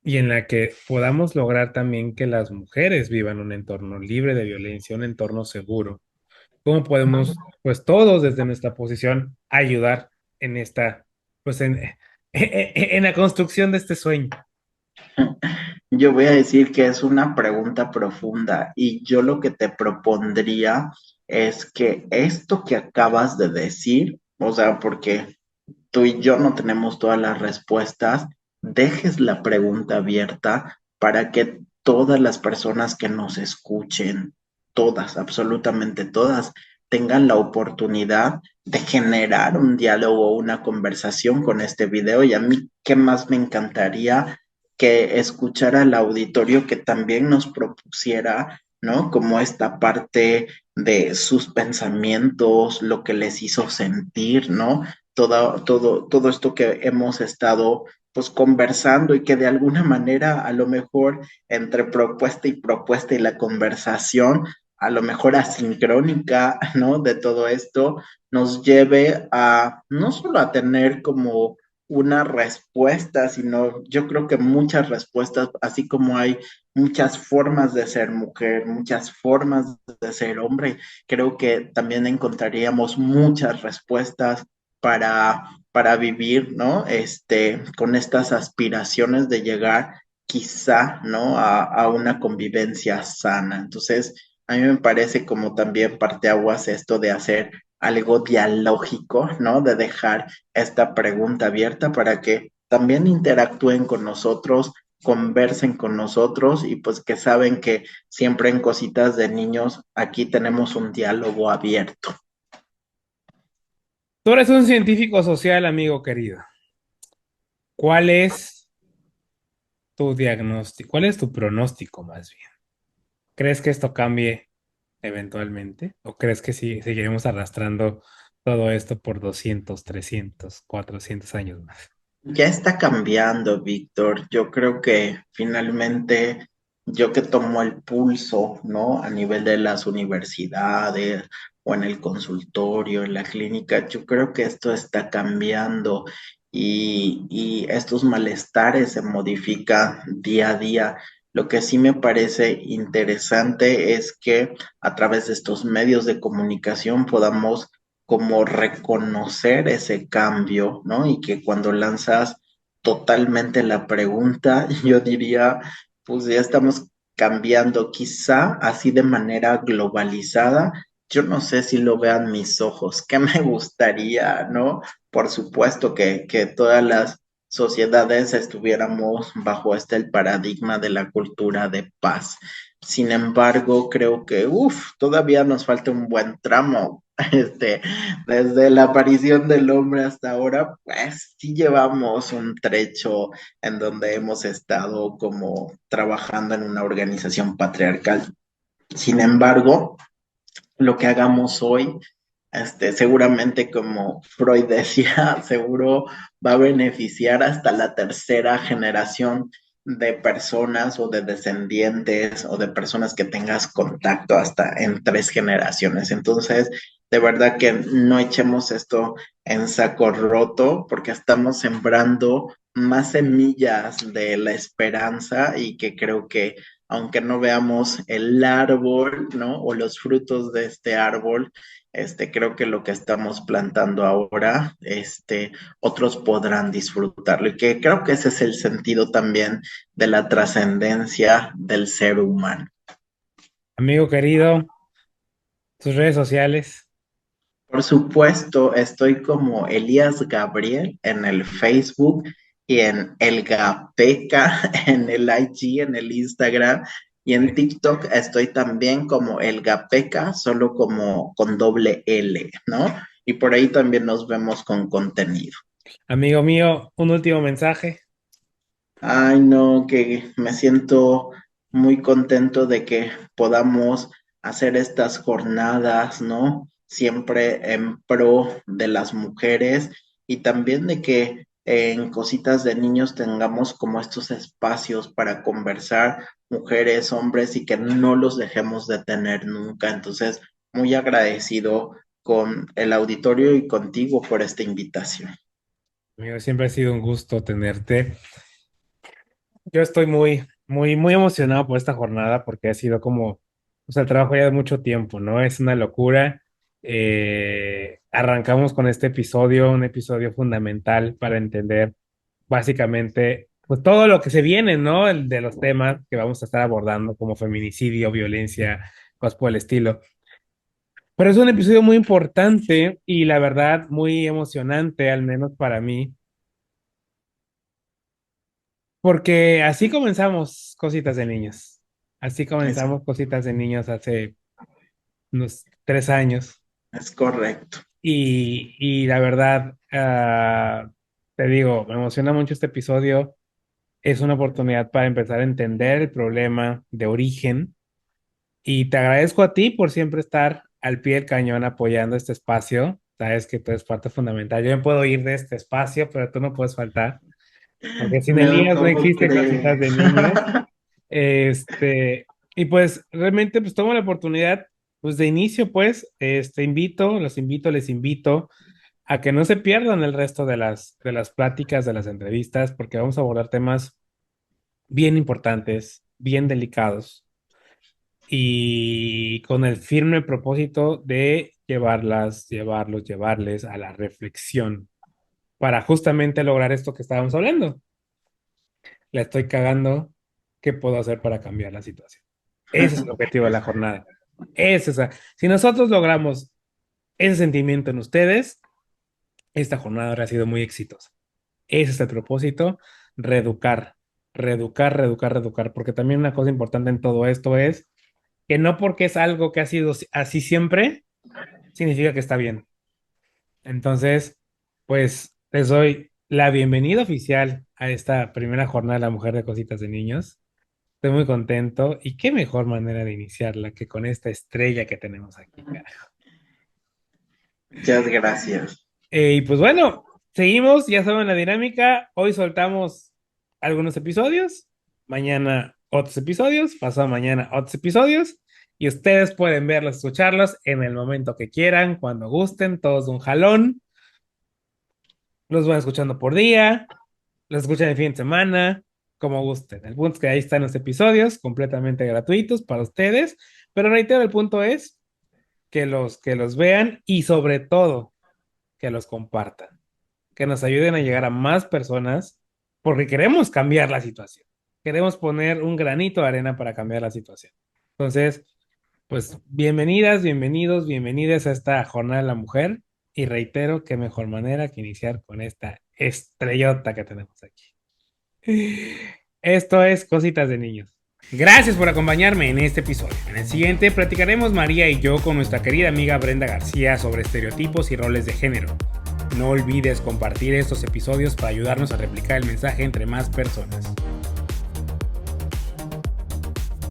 y en la que podamos lograr también que las mujeres vivan un entorno libre de violencia, un entorno seguro? cómo podemos, pues todos desde nuestra posición, ayudar en esta, pues en la construcción de este sueño. Yo voy a decir que es una pregunta profunda y yo lo que te propondría es que esto que acabas de decir, o sea, porque tú y yo no tenemos todas las respuestas, dejes la pregunta abierta para que todas las personas que nos escuchen, todas, absolutamente todas, tengan la oportunidad de generar un diálogo, una conversación con este video. Y a mí, ¿qué más me encantaría que escuchara al auditorio que también nos propusiera, ¿no? Como esta parte de sus pensamientos, lo que les hizo sentir, ¿no? Todo esto que hemos estado pues conversando y que de alguna manera a lo mejor entre propuesta y la conversación, a lo mejor asincrónica, ¿no? De todo esto nos lleve a no solo a tener como una respuesta, sino yo creo que muchas respuestas, así como hay muchas formas de ser mujer, muchas formas de ser hombre, creo que también encontraríamos muchas respuestas para vivir, ¿no? Con estas aspiraciones de llegar quizá, ¿no? A una convivencia sana. Entonces, a mí me parece como también parteaguas esto de hacer algo dialógico, ¿no? De dejar esta pregunta abierta para que también interactúen con nosotros, conversen con nosotros y pues que saben que siempre en Cositas de Niños aquí tenemos un diálogo abierto. Tú eres un científico social, amigo querido. ¿Cuál es tu diagnóstico? ¿Cuál es tu pronóstico más bien? ¿Crees que esto cambie eventualmente? ¿O crees que sí, seguiremos arrastrando todo esto por 200, 300, 400 años más? Ya está cambiando, Víctor. Yo creo que finalmente yo que tomo el pulso, ¿no? A nivel de las universidades o en el consultorio, en la clínica, yo creo que esto está cambiando y estos malestares se modifican día a día. Lo que sí me parece interesante es que a través de estos medios de comunicación podamos como reconocer ese cambio, ¿no? Y que cuando lanzas totalmente la pregunta, yo diría, pues ya estamos cambiando, quizá así de manera globalizada. Yo no sé si lo vean mis ojos, que me gustaría, ¿no? Por supuesto que todas las sociedades estuviéramos bajo el paradigma de la cultura de paz. Sin embargo, creo que, todavía nos falta un buen tramo. Este, Desde la aparición del hombre hasta ahora, pues sí llevamos un trecho en donde hemos estado como trabajando en una organización patriarcal. Sin embargo, lo que hagamos hoy, seguramente como Freud decía, seguro va a beneficiar hasta la tercera generación de personas o de descendientes o de personas que tengas contacto hasta en tres generaciones. Entonces, de verdad que no echemos esto en saco roto porque estamos sembrando más semillas de la esperanza y que creo que aunque no veamos el árbol, ¿no? O los frutos de este árbol, creo que lo que estamos plantando ahora, otros podrán disfrutarlo. Y que creo que ese es el sentido también de la trascendencia del ser humano. Amigo querido, tus redes sociales. Por supuesto, estoy como Elías Gabriel en el Facebook y en El Gapeca en el IG, en el Instagram y en TikTok estoy también como El Gapeca, solo como con doble L, ¿no? Y por ahí también nos vemos con contenido. Amigo mío, un último mensaje. Ay, no, que me siento muy contento de que podamos hacer estas jornadas, ¿no? Siempre en pro de las mujeres y también de que en Cositas de Niños tengamos como estos espacios para conversar, mujeres, hombres, y que no los dejemos de tener nunca. Entonces, muy agradecido con el auditorio y contigo por esta invitación. Amigo, siempre ha sido un gusto tenerte. Yo estoy muy emocionado por esta jornada porque ha sido como, o sea, el trabajo ya de mucho tiempo, ¿no? Es una locura Arrancamos con este episodio, un episodio fundamental para entender básicamente pues todo lo que se viene, ¿no? El de los temas que vamos a estar abordando como feminicidio, violencia, cosas por el estilo. Pero es un episodio muy importante y la verdad muy emocionante, al menos para mí, porque así comenzamos Cositas de Niños. Así Es, comenzamos Cositas de Niños hace unos 3 años. es correcto. Y la verdad, te digo, me emociona mucho este episodio. Es una oportunidad para empezar a entender el problema de origen. Y te agradezco a ti por siempre estar al pie del cañón apoyando este espacio. Sabes que tú eres parte fundamental. Yo me puedo ir de este espacio, pero tú no puedes faltar. Porque sin No, Elías no ¿cómo existe Cositas de crees? Niños. Y pues realmente pues tomo la oportunidad, pues de inicio pues, les invito a que no se pierdan el resto de las pláticas, de las entrevistas, porque vamos a abordar temas bien importantes, bien delicados y con el firme propósito de llevarles a la reflexión para justamente lograr esto que estábamos hablando. La estoy cagando, ¿qué puedo hacer para cambiar la situación? Ese es el objetivo de la jornada. Si nosotros logramos ese sentimiento en ustedes, esta jornada habrá sido muy exitosa. Ese es el propósito, reeducar, reeducar, porque también una cosa importante en todo esto es que no porque es algo que ha sido así siempre, significa que está bien. Entonces, pues les doy la bienvenida oficial a esta primera jornada de la mujer de Cositas de Niños. Estoy muy contento y qué mejor manera de iniciarla que con esta estrella que tenemos aquí, carajo. Muchas gracias. Y pues bueno, seguimos, ya saben la dinámica. Hoy soltamos algunos episodios, mañana otros episodios, pasado mañana otros episodios. Y ustedes pueden verlos, escucharlos en el momento que quieran, cuando gusten, todos de un jalón. Los van escuchando por día, los escuchan el fin de semana, como gusten. El punto es que ahí están los episodios completamente gratuitos para ustedes. Pero reitero, el punto es que los vean y sobre todo que los compartan, que nos ayuden a llegar a más personas porque queremos cambiar la situación. Queremos poner un granito de arena para cambiar la situación. Entonces, pues bienvenidas, bienvenidos, bienvenidas a esta jornada de la mujer y reitero qué mejor manera que iniciar con esta estrellota que tenemos aquí. Esto es Cositas de Niños. Gracias por acompañarme en este episodio. En el siguiente platicaremos María y yo con nuestra querida amiga Brenda García sobre estereotipos y roles de género. No olvides compartir estos episodios para ayudarnos a replicar el mensaje entre más personas.